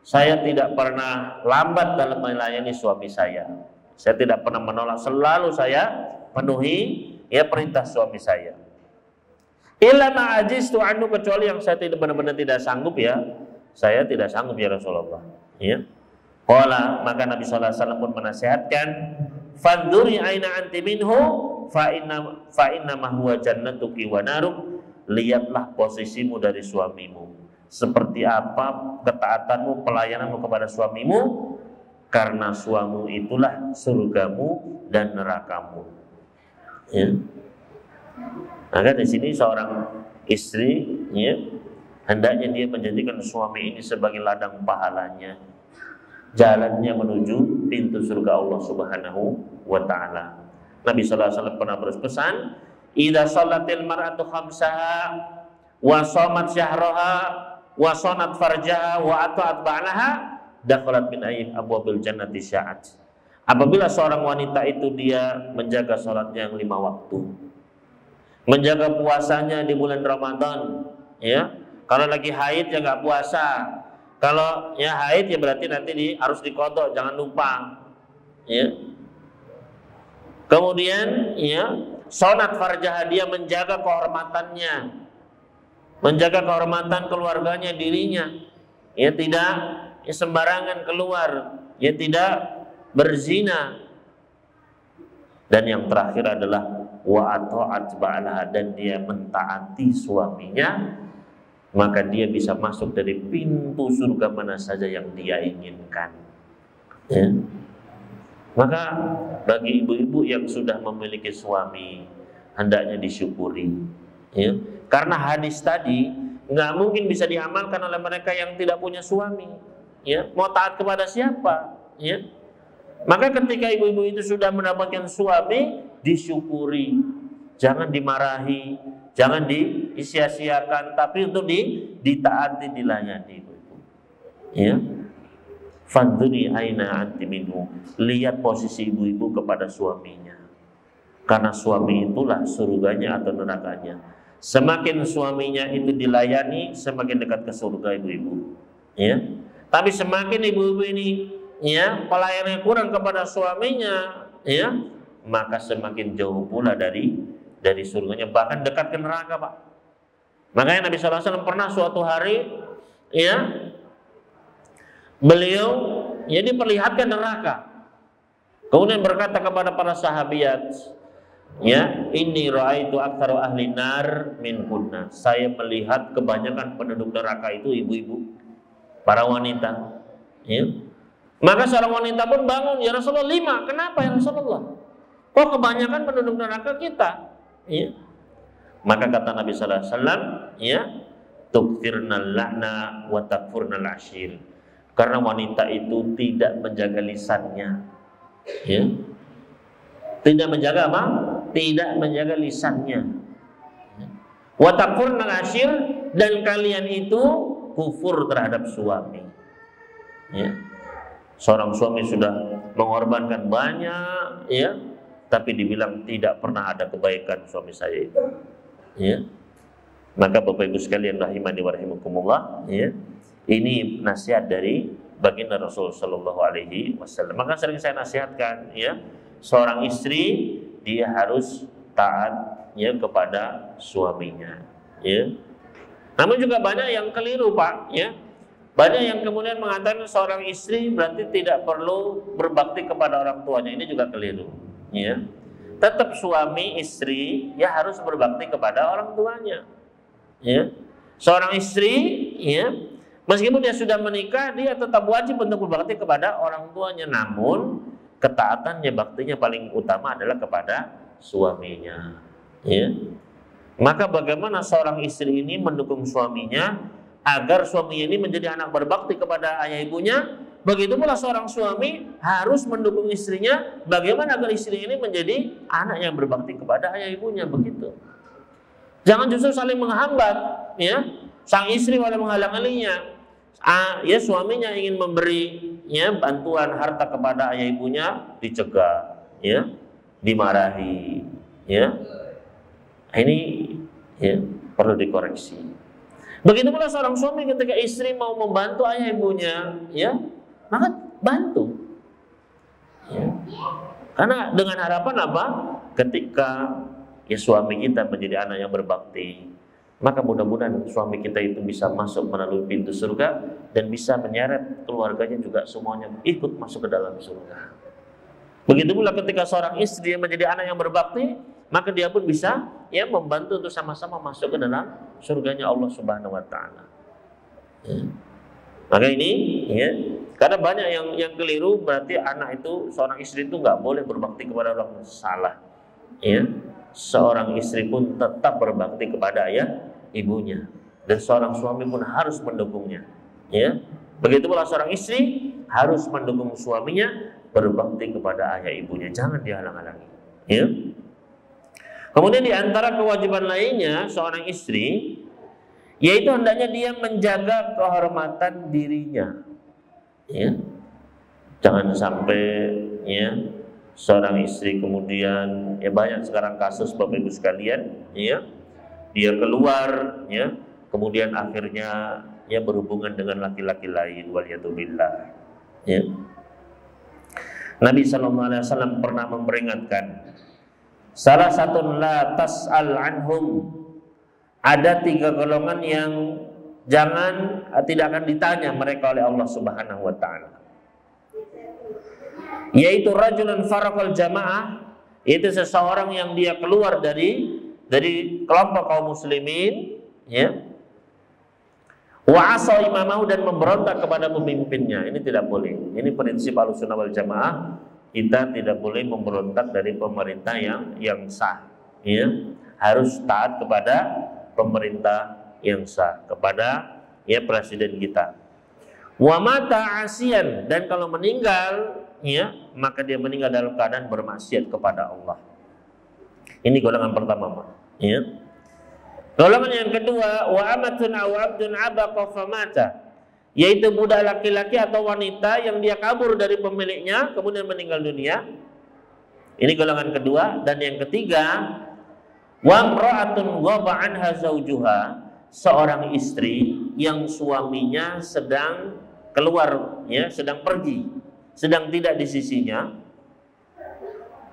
saya tidak pernah lambat dalam melayani suami saya. Saya tidak pernah menolak, selalu saya penuhi ya perintah suami saya. Illa ma'ajistu anhu, kecuali yang saya tidak benar-benar tidak sanggup ya. Saya tidak sanggup ya Rasulullah. Ya. Qala, maka Nabi sallallahu alaihi wasallam pun menasihatkan, "Fanduri aina anti minhu fa inna ma huwa jannatuki wa naruk." Lihatlah posisimu dari suamimu. Seperti apa ketaatanmu, pelayananmu kepada suamimu, karena suamimu itulah surgamu dan nerakamu. Ya. Maka di sini seorang istri ya, hendaknya dia menjadikan suami ini sebagai ladang pahalanya, jalannya menuju pintu surga Allah Subhanahu wa ta'ala. Nabi sallallahu alaihi wasallam pernah berpesan, "Idza shalatil mar'atu khamsaha wa shamat syahraha wa sanat farjaha wa ata'at ba'laha dakhalat min ayyi abwabil jannati sya'at." Apabila seorang wanita itu dia menjaga salatnya yang 5 waktu, menjaga puasanya di bulan Ramadan, ya. Kalau lagi haid ya nggak puasa. Kalau ya haid ya berarti nanti harus diqadha, jangan lupa. Ya. Kemudian ya, sonat farjah, dia menjaga kehormatannya, menjaga kehormatan keluarganya, dirinya. Ya tidak ya sembarangan keluar, ya tidak berzina. Dan yang terakhir adalah wa ata'at ba'laha, dan dia mentaati suaminya, maka dia bisa masuk dari pintu surga mana saja yang dia inginkan. Ya. Maka bagi ibu-ibu yang sudah memiliki suami, hendaknya disyukuri. Ya. Karena hadis tadi nggak mungkin bisa diamalkan oleh mereka yang tidak punya suami. Ya. Mau taat kepada siapa? Ya. Maka ketika ibu-ibu itu sudah mendapatkan suami, disyukuri, jangan dimarahi, jangan disia-siakan, tapi untuk ditaati, dilayani ibu-ibu. Ya. Fanduri aina anti minhu, lihat posisi ibu-ibu kepada suaminya. Karena suami itulah surganya atau nerakanya. Semakin suaminya itu dilayani, semakin dekat ke surga ibu-ibu. Ya. Tapi semakin ibu-ibu ini ya pelayanannya kurang kepada suaminya, ya, maka semakin jauh pula dari surganya, bahkan dekat ke neraka, Pak. Makanya Nabi SAW pernah suatu hari ya beliau ya diperlihatkan neraka. Kemudian berkata kepada para sahabiat, ya, inni ra'aitu aktsaru ahli nar min kunna. Saya melihat kebanyakan penduduk neraka itu ibu-ibu, para wanita. Ya. Maka seorang wanita pun bangun, ya Rasulullah, 5. Kenapa ya Rasulullah? Kok kebanyakan penduduk neraka kita? Ya. Maka kata Nabi sallallahu alaihi wasallam, ya, tukfirnal la'na wa takfurnal ashir. Karena wanita itu tidak menjaga lisannya. Ya. Tidak menjaga apa? Tidak menjaga lisannya. Wa takfurnal ashir, dan kalian itu kufur terhadap suami. Ya. Seorang suami sudah mengorbankan banyak, ya, tapi dibilang tidak pernah ada kebaikan suami saya itu. Ya. Maka Bapak Ibu sekalian rahimani wa rahimakumullah, ya. Ini nasihat dari baginda Rasul sallallahu alaihi wasallam. Maka sering saya nasihatkan, ya, seorang istri dia harus taat ya kepada suaminya, ya. Namun juga banyak yang keliru, Pak, ya. Banyak yang kemudian mengatakan seorang istri berarti tidak perlu berbakti kepada orang tuanya. Ini juga keliru. Ya. Tetap suami istri ya harus berbakti kepada orang tuanya. Ya. Seorang istri, ya, meskipun dia sudah menikah, dia tetap wajib untuk berbakti kepada orang tuanya. Namun ketaatannya, baktinya paling utama adalah kepada suaminya. Ya. Maka bagaimana seorang istri ini mendukung suaminya agar suaminya ini menjadi anak berbakti kepada ayah ibunya, begitu pula seorang suami harus mendukung istrinya bagaimana agar istri ini menjadi anak yang berbakti kepada ayah ibunya. Begitu. Jangan justru saling menghambat, ya. Sang istri malah menghalang-halanginya. Ya, suaminya ingin memberi ya bantuan harta kepada ayah ibunya, dicegah, ya, dimarahi, ya. Ini ya perlu dikoreksi. Begitu pula seorang suami ketika istri mau membantu ayah ibunya, ya, maka bantu. Ya. Karena dengan harapan apa? Ketika ya suami kita menjadi anak yang berbakti, maka mudah-mudahan suami kita itu bisa masuk melalui pintu surga dan bisa menyeret keluarganya juga semuanya ikut masuk ke dalam surga. Begitu pula ketika seorang istri yang menjadi anak yang berbakti, maka dia pun bisa ya membantu untuk sama-sama masuk ke dalam surganya Allah Subhanahu wa taala. Ya. Maka ini ya, karena banyak yang keliru berarti anak itu, seorang istri itu nggak boleh berbakti kepada orang tua. Salah. Ya. Seorang istri pun tetap berbakti kepada ayah ibunya dan seorang suami pun harus mendukungnya. Ya. Begitu pula seorang istri harus mendukung suaminya berbakti kepada ayah ibunya, jangan dihalang-halangi. Ya. Kemudian di antara kewajiban lainnya seorang istri, yaitu hendaknya dia menjaga kehormatan dirinya. Ya. Jangan sampai ya seorang istri kemudian ya banyak sekarang kasus Bapak Ibu sekalian, ya. Dia keluar ya, kemudian akhirnya ya berhubungan dengan laki-laki lain, waliyadzubillah. Ya. Nabi SAW pernah memperingatkan, salah satu la tas'al anhum, ada 3 golongan yang tidak akan ditanya mereka oleh Allah Subhanahu wa taala. Yaitu rajulun faraqal jamaah, itu seseorang yang dia keluar dari kelompok kaum muslimin, ya. Wa asa imamahu, dan memberontak kepada pemimpinnya. Ini tidak boleh. Ini prinsip Ahlussunnah wal Jamaah. Kita tidak boleh memberontak dari pemerintah yang sah, ya. Harus taat kepada pemerintah yang sah, kepada ya presiden kita. Wa mata asian, dan kalau meninggal ya maka dia meninggal dalam keadaan bermaksiat kepada Allah. Ini golongan pertama, ya. Golongan yang kedua, wa amatun aw abdun abaqa famata, yaitu budak laki-laki atau wanita yang dia kabur dari pemiliknya kemudian meninggal dunia. Ini golongan kedua. Dan yang ketiga, wa imra'atun ghaba anha zawjuha, seorang istri yang suaminya sedang keluar, ya, sedang pergi, sedang tidak di sisinya.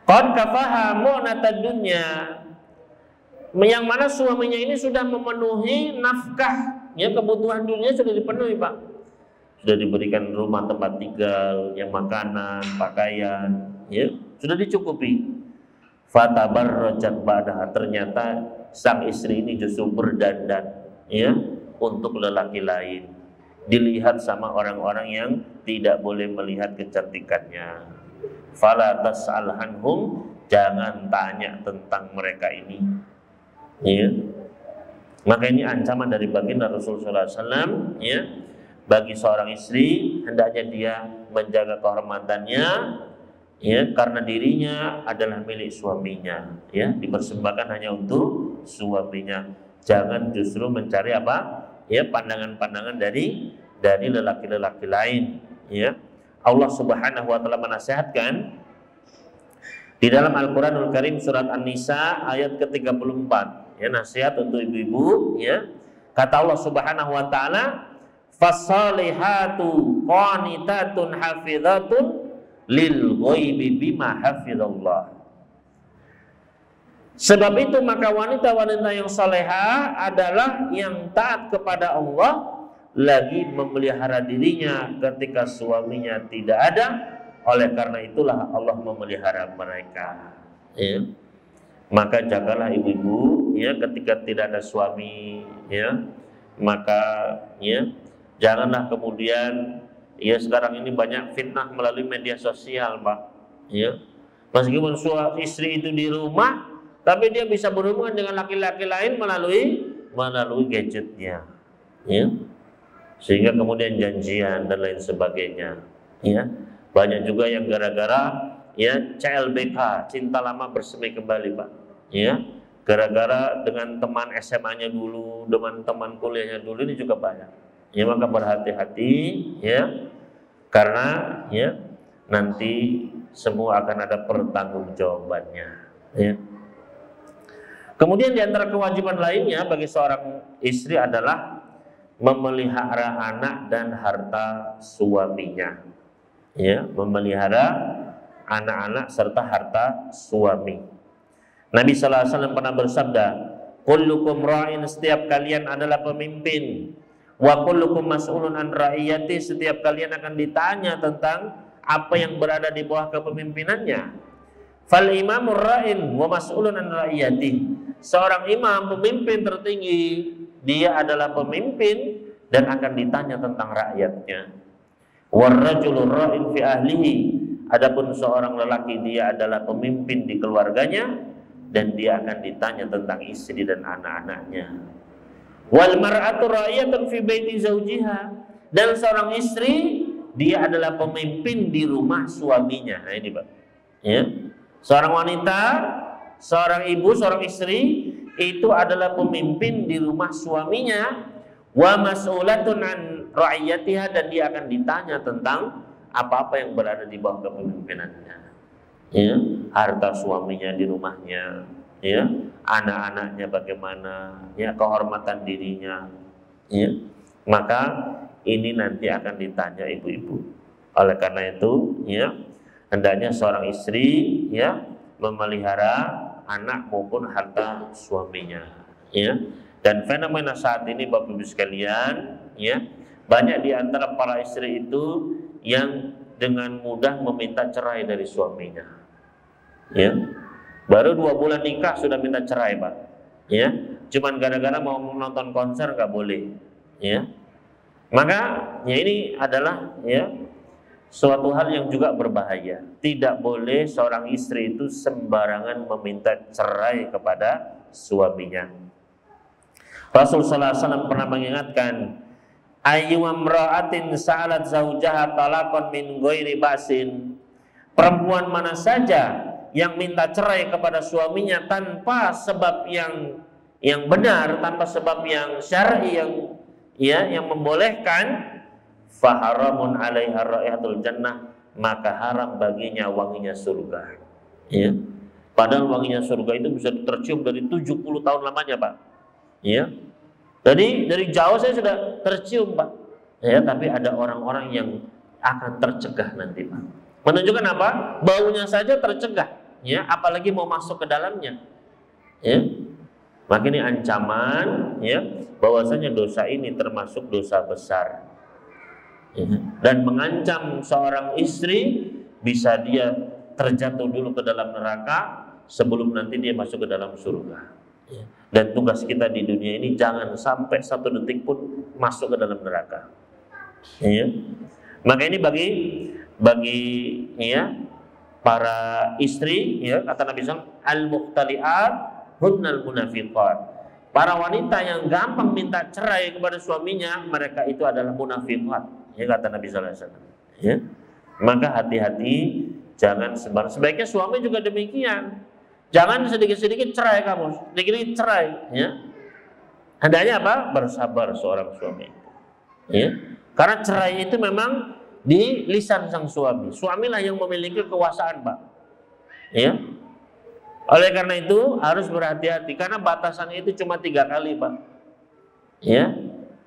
Qad kafaha mu'natad dunya, yang mana suaminya ini sudah memenuhi nafkah, ya, kebutuhan dunia sudah dipenuhi, Pak. Sudah diberikan rumah tempat tinggal, yang makanan, pakaian, ya, sudah dicukupi. Fatabarrajat ba'daha, ternyata sang istri ini justru berdandan, ya, untuk lelaki lain. Dilihat sama orang-orang yang tidak boleh melihat kecantikannya. Fala tas'al anhum, jangan tanya tentang mereka ini. Ya. Maka ini ancaman dari baginda Rasulullah SAW, ya, bagi seorang istri hendaknya dia menjaga kehormatannya, ya, karena dirinya adalah milik suaminya, ya, dipersembahkan hanya untuk suaminya. Jangan justru mencari apa, ya, pandangan-pandangan dari lelaki-lelaki lain, ya. Allah Subhanahu wa taala menasihatkan di dalam Al-Qur'anul Karim surat An-Nisa ayat ke-34, ya, nasihat untuk ibu-ibu, ya. Kata Allah Subhanahu wa taala, fasalihatu qanitatun hafizatun lil ghaibi bima hafizallah. Sebab itu maka wanita-wanita yang salehah adalah yang taat kepada Allah, lagi memelihara dirinya ketika suaminya tidak ada. Oleh karena itulah Allah memelihara mereka. Ya. Maka jagalah ibu-ibu, ya, ketika tidak ada suami, ya, maka ya janganlah kemudian, ya, sekarang ini banyak fitnah melalui media sosial, Pak. Ya. Meskipun istri itu di rumah, tapi dia bisa berhubungan dengan laki-laki lain melalui gadgetnya, ya. Sehingga kemudian janjian dan lain sebagainya, ya. Banyak juga yang gara-gara, ya, CLBK, cinta lama bersemi kembali, Pak, ya, gara-gara dengan teman SMA-nya dulu, dengan teman kuliahnya dulu, ini juga banyak, ya. Maka berhati-hati, ya, karena, ya, nanti semua akan ada pertanggungjawabannya, ya. Kemudian di antara kewajiban lainnya bagi seorang istri adalah memelihara anak dan harta suaminya, ya, memelihara anak-anak serta harta suami. Nabi sallallahu alaihi wasallam pernah bersabda, kullukum ra'in, setiap kalian adalah pemimpin, wa kullukum mas'ulun an ra'iyati, setiap kalian akan ditanya tentang apa yang berada di bawah kepemimpinannya. Fal imamur ra'in wa mas'ulun an ra'iyati, seorang imam, pemimpin tertinggi, dia adalah pemimpin dan akan ditanya tentang rakyatnya. Warrajulur ra'in fi ahlihi, adapun seorang lelaki dia adalah pemimpin di keluarganya dan dia akan ditanya tentang istri dan anak-anaknya. Wal mar'atu ra'iyatun fi baiti zawjiha, dan seorang istri dia adalah pemimpin di rumah suaminya. Nah, ini, Pak. Ya. Seorang wanita, seorang ibu, seorang istri itu adalah pemimpin di rumah suaminya. Wa mas'ulatun an ra'iyatiha, dan dia akan ditanya tentang apa-apa yang berada di bawah kepemimpinannya, ya, harta suaminya di rumahnya, ya, anak-anaknya bagaimana, ya, kehormatan dirinya, ya. Maka ini nanti akan ditanya ibu-ibu. Oleh karena itu, ya, hendaknya seorang istri, ya, memelihara anak maupun harta suaminya, ya. Dan fenomena saat ini Bapak Ibu sekalian, ya, banyak di antara para istri itu yang dengan mudah meminta cerai dari suaminya, ya. Baru 2 bulan nikah sudah minta cerai, Pak, ya. Cuman gara-gara mau nonton konser nggak boleh, ya. Maka ya ini adalah, ya, suatu hal yang juga berbahaya. Tidak boleh seorang istri itu sembarangan meminta cerai kepada suaminya. Rasul sallallahu alaihi wasallam pernah mengingatkan, ayyu amra'atin sa'alat zaujaha talaqan min ghairi ba'sin, perempuan mana saja yang minta cerai kepada suaminya tanpa sebab yang benar, tanpa sebab yang syar'i, yang membolehkan, faharamun 'alaiha raihatul jannah, maka haram baginya wanginya surga, ya. Padahal wanginya surga itu bisa tercium dari 70 tahun lamanya, Pak, ya. Dari jauh saya sudah tercium, Pak, ya. Tapi ada orang-orang yang akan tercegah nanti, Pak. Menunjukkan apa? Baunya saja tercegah, ya, apalagi mau masuk ke dalamnya, ya. Maka ini ancaman, ya, bahwasanya dosa ini termasuk dosa besar, ya. Dan mengancam seorang istri, bisa dia terjatuh dulu ke dalam neraka sebelum nanti dia masuk ke dalam surga, ya. Dan tugas kita di dunia ini jangan sampai 1 detik pun masuk ke dalam neraka, ya. Maka ini bagi ya para istri, ya, kata Nabi SAW, al-muhtali'at hunnal munafiqat, para wanita yang gampang minta cerai kepada suaminya, mereka itu adalah munafiqat, ya, kata Nabi SAW, ya. Maka hati-hati, jangan sembarang. Sebaiknya suami juga demikian. Jangan sedikit-sedikit cerai kamu, sedikit-sedikit cerai, ya. Hendaknya apa? Bersabar seorang suami, ya. Karena cerai itu memang di lisan sang suami. Suamilah yang memiliki kekuasaan, Pak, ya. Oleh karena itu harus berhati-hati, karena batasannya itu cuma 3 kali, Pak, ya.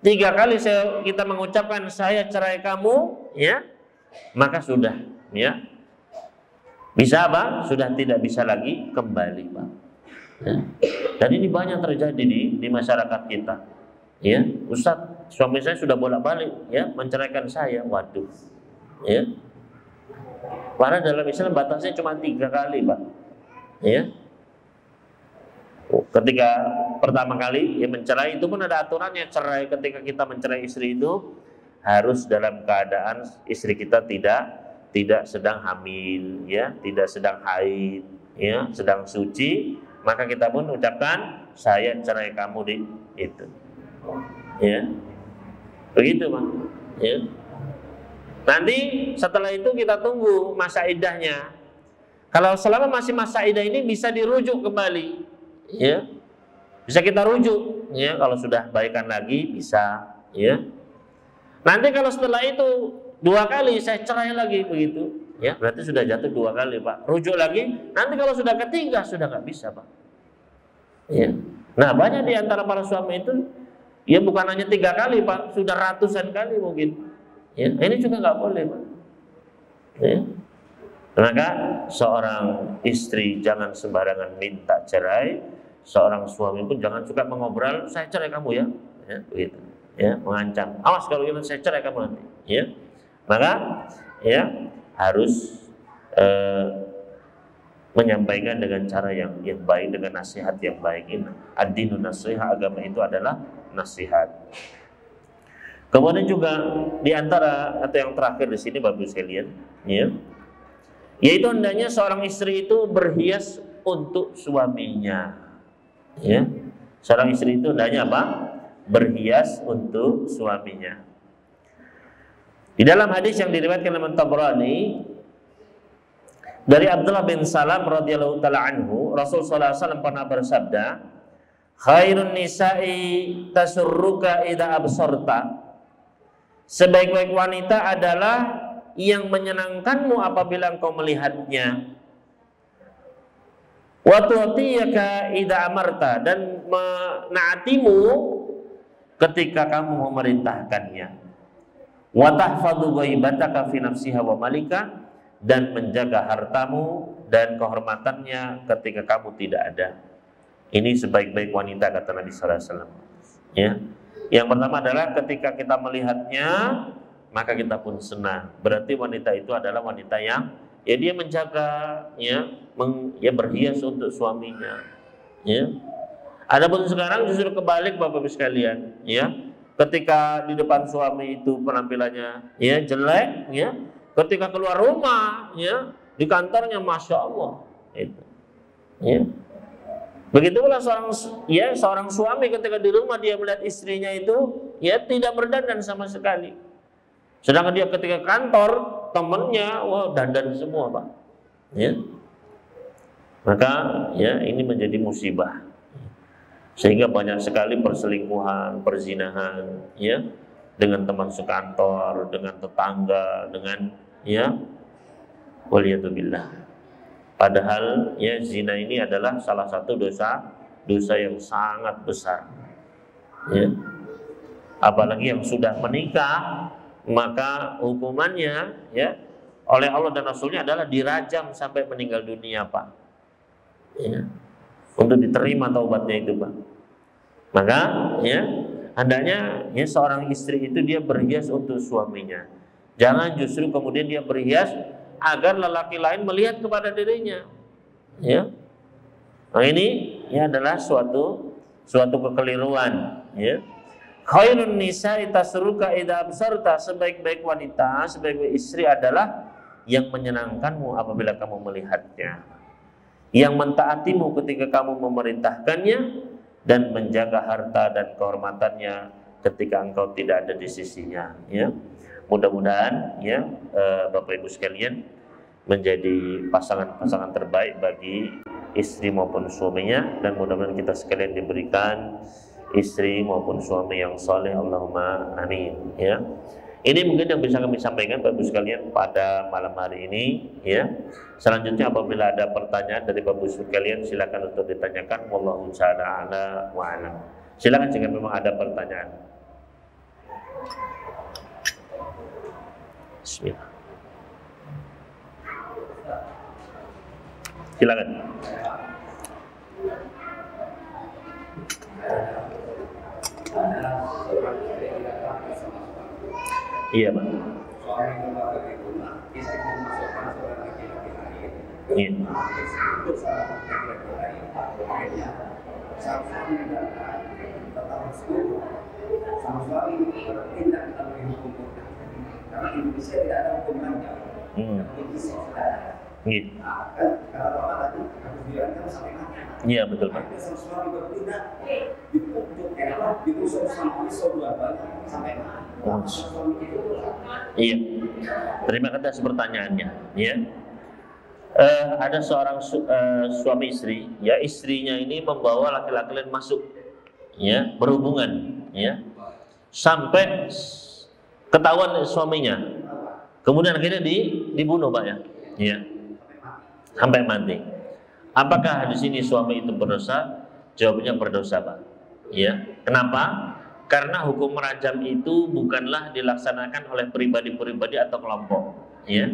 3 kali kita mengucapkan saya cerai kamu, ya, maka sudah, ya. Bisa apa? Sudah tidak bisa lagi kembali, Pak, ya. Dan ini banyak terjadi di masyarakat kita, ya. Ustaz, suami saya sudah bolak-balik ya menceraikan saya. Waduh, ya. Padahal dalam Islam batasnya cuma 3 kali, Pak. Ya. Ketika pertama kali ya mencerai itu pun ada aturannya. Cerai, ketika kita mencerai istri itu harus dalam keadaan istri kita tidak sedang hamil, ya, tidak sedang haid, ya, sedang suci, maka kita pun ucapkan saya cerai kamu di itu, ya, begitu, Pak, ya. Nanti setelah itu kita tunggu masa iddahnya. Kalau selama masih masa iddah ini bisa dirujuk kembali, ya, bisa kita rujuk, ya, kalau sudah baikan lagi bisa, ya. Nanti kalau setelah itu 2 kali saya cerai lagi begitu, ya, berarti sudah jatuh 2 kali, Pak. Rujuk lagi. Nanti kalau sudah ketiga sudah nggak bisa, Pak. Ya. Nah, banyak di antara para suami itu, ya bukan hanya 3 kali, Pak, sudah ratusan kali mungkin. Ya, ini juga nggak boleh, Pak. Ya. Maka seorang istri jangan sembarangan minta cerai, seorang suami pun jangan suka mengobrol, saya cerai kamu ya, ya begitu. Ya, mengancam. Awas kalau gitu saya cerai kamu nanti. Ya, maka ya harus menyampaikan dengan cara yang baik, dengan nasihat yang baik. Ad-dinu nasihat, agama itu adalah nasihat. Kemudian juga di antara atau yang terakhir di sini Bapak Ibu sekalian, ya, yaitu hendaknya seorang istri itu berhias untuk suaminya. Ya, seorang istri itu hendaknya apa? Berhias untuk suaminya. Di dalam hadis yang diriwayatkan oleh Tabrani dari Abdullah bin Salam radhiyallahu taala anhu, Rasul sallallahu alaihi wasallam pernah bersabda, "Khairun nisa'i tasurruka idza absarta." Sebaik-baik wanita adalah yang menyenangkanmu apabila engkau melihatnya. Wa tu'tiyaka idza amarta, dan menaatimu ketika kamu memerintahkannya. Wa tahfadhu ghaibataka fi nafsiha wa malika, dan menjaga hartamu dan kehormatannya ketika kamu tidak ada. Ini sebaik-baik wanita, kata Nabi sallallahu alaihi wasallam. Ya. Yang pertama adalah ketika kita melihatnya maka kita pun senang. Berarti wanita itu adalah wanita yang ya dia menjaga, ya, berhias untuk suaminya. Ya. Adapun sekarang justru kebalik Bapak Ibu sekalian, ya. Ketika di depan suami itu penampilannya ya jelek, ya. Ketika keluar rumah, ya, di kantornya masya Allah, itu. Ya. Begitu pula seorang suami ketika di rumah dia melihat istrinya itu ya tidak berdandan sama sekali. Sedangkan dia ketika kantor temennya wah dandan semua, Pak. Ya. Maka ya ini menjadi musibah. Sehingga banyak sekali perselingkuhan, perzinahan, ya, dengan teman sekantor, dengan tetangga, dengan ya waliyatubillah. Padahal ya zina ini adalah salah satu dosa yang sangat besar. Ya. Apalagi yang sudah menikah, maka hukumannya ya oleh Allah dan Rasulnya adalah dirajam sampai meninggal dunia, Pak. Ya. Untuk diterima taubatnya itu, Pak. Maka ya hendaknya ya seorang istri itu dia berhias untuk suaminya. Jangan justru kemudian dia berhias agar lelaki lain melihat kepada dirinya. Ya. Nah ini ya adalah suatu kekeliruan, ya. Khairun nisa'i tasruka idza absarta, sebaik-baik wanita, sebaik-baik istri adalah yang menyenangkanmu apabila kamu melihatnya, yang mentaatimu ketika kamu memerintahkannya, dan menjaga harta dan kehormatannya ketika engkau tidak ada di sisinya. Ya. Mudah-mudahan ya Bapak Ibu sekalian menjadi pasangan-pasangan terbaik bagi istri maupun suaminya, dan mudah-mudahan kita sekalian diberikan istri maupun suami yang saleh, Allahumma amin. Ya. Ini mungkin yang bisa kami sampaikan Bapak Ibu sekalian pada malam hari ini, ya. Selanjutnya apabila ada pertanyaan dari Bapak Ibu sekalian silakan untuk ditanyakan. Wallahu ta'ala wa a'lam. Silakan jika memang ada pertanyaan. Bismillah. Silakan. Ada seorang istri yang Iya, Pak. Suami keluar dari rumah, istri memasukkan seorang laki-laki lain. Iya. Untuk seorang laki-laki lain, akhirnya sang suami datang tetap bersekutu. Sang suami bertindak melalui hukum Quran. Karena Indonesia tidak ada hukum ranjang. Indonesia tidak ada. Iya. Kan kata Bapak tadi harus diranjang sampai mati. Iya, betul, Pak. Akhirnya sang suami bertindak ditusuk sama pisau dua-duanya sampai mati. Sang suami itu Iya. Terima kasih atas pertanyaannya. Ya. Ada seorang suami istri, ya, istrinya ini membawa laki-laki lain masuk, ya, berhubungan, ya, sampai ketahuan suaminya, kemudian akhirnya dibunuh, Pak, ya, ya, sampai mati. Apakah di sini suami itu berdosa? Jawabnya berdosa, Pak. Ya, kenapa? Karena hukum rajam itu bukanlah dilaksanakan oleh pribadi-pribadi atau kelompok, ya.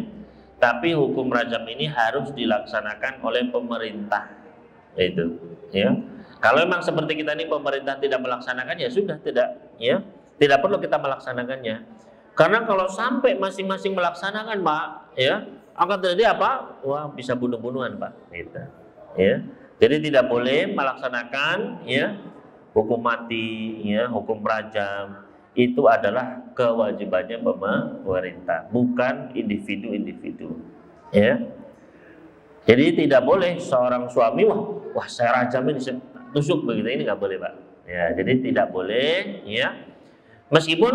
Tapi hukum rajam ini harus dilaksanakan oleh pemerintah, itu, ya. Kalau memang seperti kita ini pemerintah tidak melaksanakan, ya sudah, tidak, ya, tidak perlu kita melaksanakannya. Karena kalau sampai masing-masing melaksanakan, Pak, ya, akan terjadi apa? Wah, bisa bunuh-bunuhan, Pak, gitu, ya. Jadi tidak boleh melaksanakan, ya, hukum mati, ya, hukum rajam. Itu adalah kewajibannya pemerintah, bukan individu-individu, ya. Jadi tidak boleh seorang suami wah saya rajam ini, saya tusuk begitu, ini nggak boleh, Pak. Ya, jadi tidak boleh, ya. Meskipun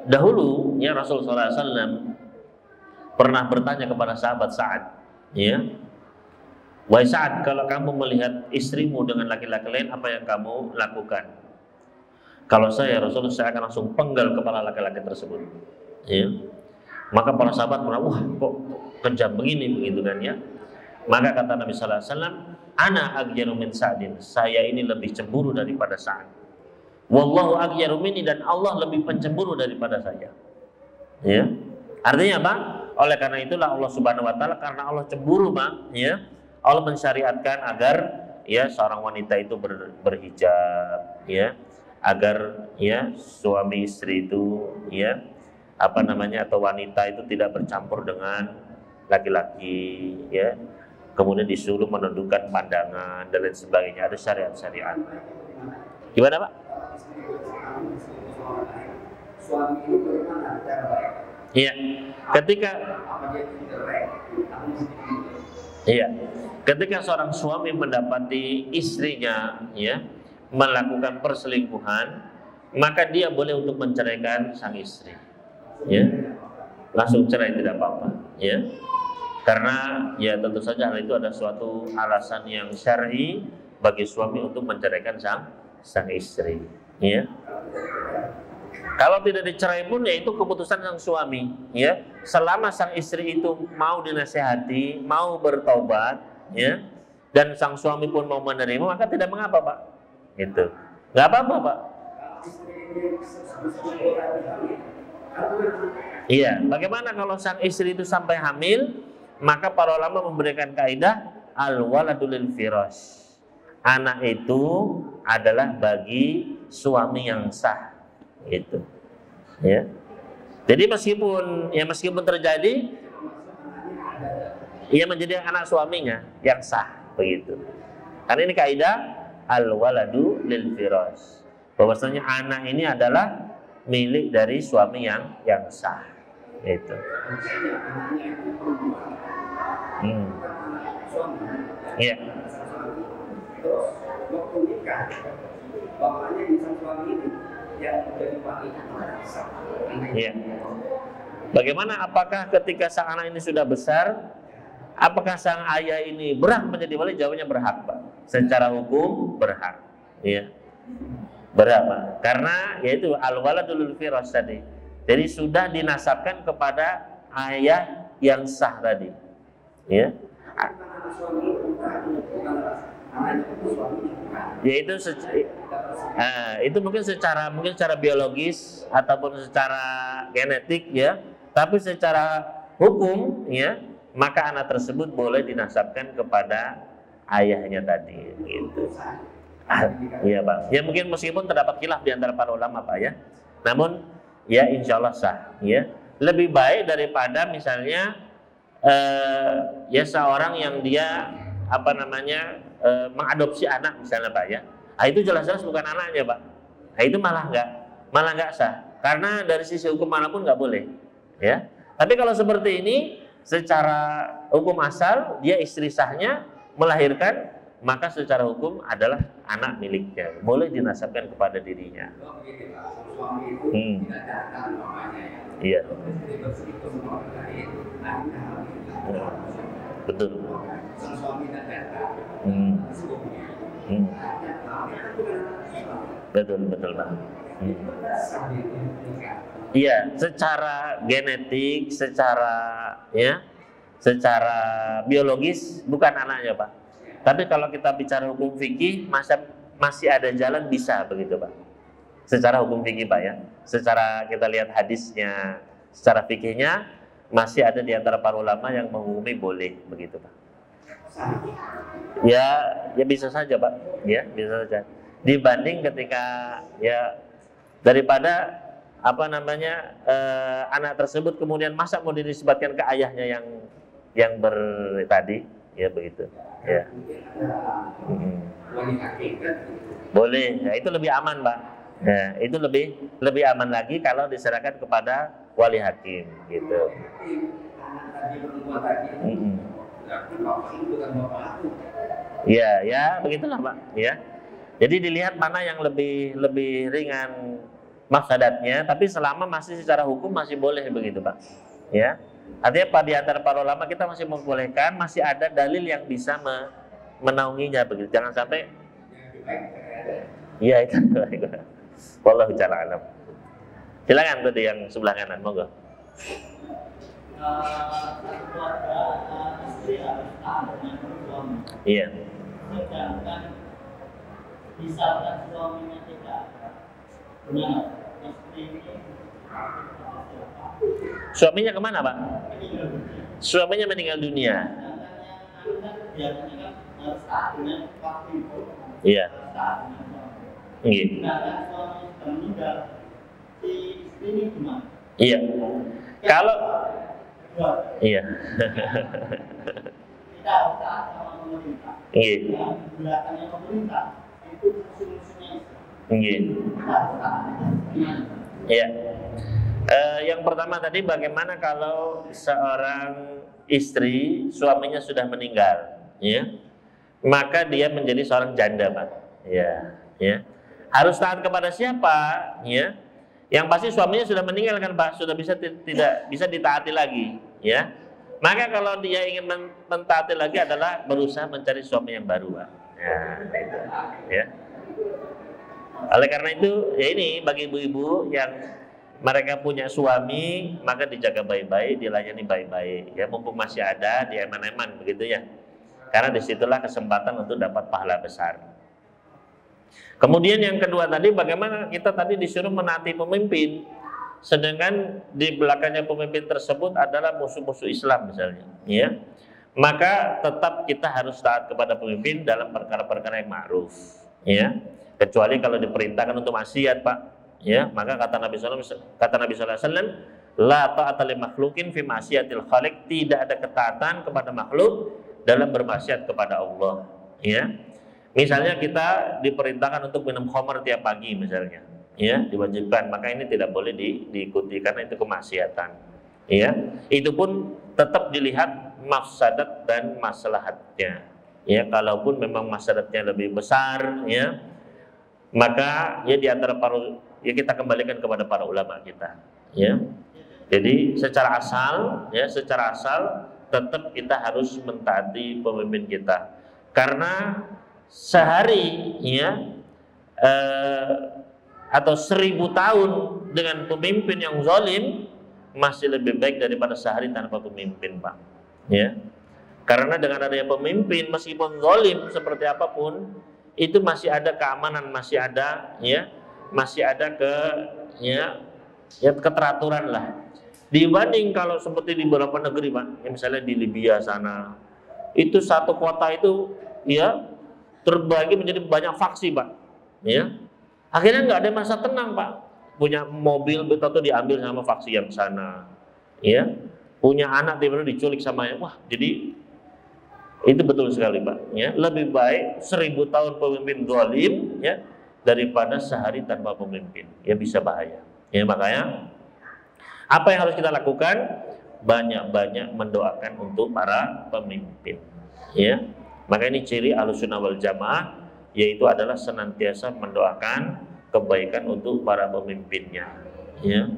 dahulu, ya, Rasulullah SAW pernah bertanya kepada sahabat Sa'ad, ya, wahai Sa'ad, kalau kamu melihat istrimu dengan laki-laki lain, apa yang kamu lakukan? Kalau saya, Rasulullah, saya akan langsung penggal kepala laki-laki tersebut, ya. Maka para sahabat merasa, wah, kok kejam begini, begitu kan, ya. Maka kata Nabi Sallallahu Alaihi Wasallam, ana aghyaru min Sa'din, saya ini lebih cemburu daripada Sa'ad. Wallahu aghyaru minni, dan Allah lebih pencemburu daripada saya, ya. Artinya apa? Oleh karena itulah Allah Subhanahu Wa Taala, karena Allah cemburu, Pak, ya, Allah mensyariatkan agar, ya, seorang wanita itu berhijab, ya, agar, ya, suami istri itu, ya, apa namanya, atau wanita itu tidak bercampur dengan laki-laki, ya, kemudian disuruh menundukkan pandangan dan lain sebagainya. Ada syariat-syariat. Gimana, Pak? suami ini bagaimana cara baik? Iya, ketika Apa dia jelek? Apa mesti dibunuh? iya, ketika seorang suami mendapati istrinya, ya, melakukan perselingkuhan, maka dia boleh untuk menceraikan sang istri, ya, langsung cerai, tidak apa-apa, ya, karena, ya, tentu saja hal itu ada suatu alasan yang syar'i bagi suami untuk menceraikan sang istri, ya. Kalau tidak dicerai pun, ya, itu keputusan sang suami, ya, selama sang istri itu mau dinasihati, mau bertobat, ya, dan sang suami pun mau menerima, maka tidak mengapa, Pak. Itu nggak apa-apa, Pak. Iya, bagaimana kalau sang istri itu sampai hamil? Maka para ulama memberikan kaidah al-waladu lil firash. Anak itu adalah bagi suami yang sah, itu, ya. Jadi meskipun terjadi, ia menjadi anak suaminya yang sah, begitu. Karena ini kaidah al-waladu lil firash, bahwasanya anak ini adalah milik dari suami yang sah, itu. Iya. Terus waktu nikah, bapaknya di sang suami ini yang menjadi wali sah. Iya. Bagaimana, apakah ketika sang anak ini sudah besar, apakah sang ayah ini berhak menjadi wali? Jawabnya berhak, Pak. Secara hukum berhak, ya, berhak, Pak. Karena yaitu al-waladul firash tadi. Jadi sudah dinasabkan kepada ayah yang sah tadi, ya. Yaitu itu mungkin secara biologis ataupun secara genetik, ya. Tapi secara hukum, ya, maka anak tersebut boleh dinasabkan kepada ayahnya tadi, gitu. Iya, Pak. Ya, mungkin meskipun terdapat khilaf di antara para ulama, Pak, ya. namun ya insya Allah sah. Ya, lebih baik daripada misalnya ya seorang yang dia mengadopsi anak misalnya Pak ya. Nah, itu jelas-jelas bukan anaknya Pak. Nah, itu malah nggak sah. Karena dari sisi hukum manapun nggak boleh. Ya. Tapi kalau seperti ini, secara hukum asal dia istri sahnya melahirkan, maka secara hukum adalah anak miliknya, boleh dinasabkan kepada dirinya. Iya. Betul. Betul Pak. Iya, secara genetik, secara biologis bukan anaknya Pak. Tapi kalau kita bicara hukum fikih, masih ada jalan bisa begitu Pak. Secara hukum fikih Pak ya. Secara kita lihat hadisnya, secara fikihnya masih ada di antara para ulama yang menghukumi boleh begitu Pak. Ya bisa saja Pak. Ya bisa saja. Dibanding ketika ya daripada anak tersebut kemudian masa mau dinisbatkan ke ayahnya yang tadi ya begitu ya. Boleh ya, itu lebih aman Pak ya, itu lebih aman lagi kalau diserahkan kepada wali hakim gitu. Ya begitulah Pak ya. Jadi dilihat mana yang lebih ringan mafsadatnya, tapi selama masih secara hukum masih boleh begitu Pak. Ya, artinya Pak, di antara para ulama kita masih membolehkan, masih ada dalil yang bisa menaunginya begitu. Jangan sampai. Iya itu. Wallahu ta'ala alam. Silakan tadi yang sebelah kanan, monggo. Iya. Misalkan suaminya tidak benar, suaminya kemana Pak? Suaminya meninggal dunia. Iya. Iya. Kalau iya. Tidak usah sama pemerintah. Iya. Belakangnya pemerintah itu musuh-musuhnya. Iya. Iya. Yang pertama tadi, bagaimana kalau seorang istri suaminya sudah meninggal, ya, maka dia menjadi seorang janda, Pak. Ya, ya. Harus taat kepada siapa, ya? Yang pasti suaminya sudah meninggal kan, Pak, sudah tidak bisa ditaati lagi, ya. Maka kalau dia ingin mentaati lagi adalah berusaha mencari suami yang baru, Pak. Ya, itu, ya. Oleh karena itu, ya ini bagi ibu-ibu yang mereka punya suami, maka dijaga baik-baik, dilayani baik-baik. Ya, mumpung masih ada, di eman-eman begitu ya. Karena disitulah kesempatan untuk dapat pahala besar. Kemudian yang kedua tadi, bagaimana kita tadi disuruh menaati pemimpin, sedangkan di belakangnya pemimpin tersebut adalah musuh-musuh Islam misalnya, ya. Maka tetap kita harus taat kepada pemimpin dalam perkara-perkara yang ma'ruf, ya. Kecuali kalau diperintahkan untuk maksiat, Pak, ya. Maka kata Nabi SAW, la ta'ata li makhlukin fi ma'siyatil khaliq, tidak ada ketaatan kepada makhluk dalam bermaksiat kepada Allah, ya. Misalnya kita diperintahkan untuk minum khamar tiap pagi misalnya, ya, diwajibkan, maka ini tidak boleh diikuti karena itu kemaksiatan, ya. Itu pun tetap dilihat mafsadat dan maslahatnya, ya. Kalaupun memang mafsadatnya lebih besar, ya, maka ya di antara ya kita kembalikan kepada para ulama kita, ya. Jadi secara asal, ya, secara asal tetap kita harus mentaati pemimpin kita, karena sehari, ya, atau 1000 tahun dengan pemimpin yang zalim masih lebih baik daripada sehari tanpa pemimpin, Pak, ya. Karena dengan adanya pemimpin meskipun zalim seperti apapun, itu masih ada keamanan, masih ada, ya, masih ada keteraturan lah. Dibanding kalau seperti di beberapa negeri, Pak, ya, misalnya di Libya sana, itu satu kota itu, ya, terbagi menjadi banyak faksi, Pak, ya. Akhirnya nggak ada masa tenang, Pak. punya mobil betul diambil sama faksi yang sana, ya. Punya anak tiba-tiba diculik sama yang, wah, jadi itu betul sekali, Pak. Ya, lebih baik 1000 tahun pemimpin zalim, ya, daripada sehari tanpa pemimpin. Ya, bisa bahaya. Ya, makanya apa yang harus kita lakukan? Banyak-banyak mendoakan untuk para pemimpin. Ya, maka ini ciri Ahlussunnah wal Jamaah, yaitu adalah senantiasa mendoakan kebaikan untuk para pemimpinnya. Ya,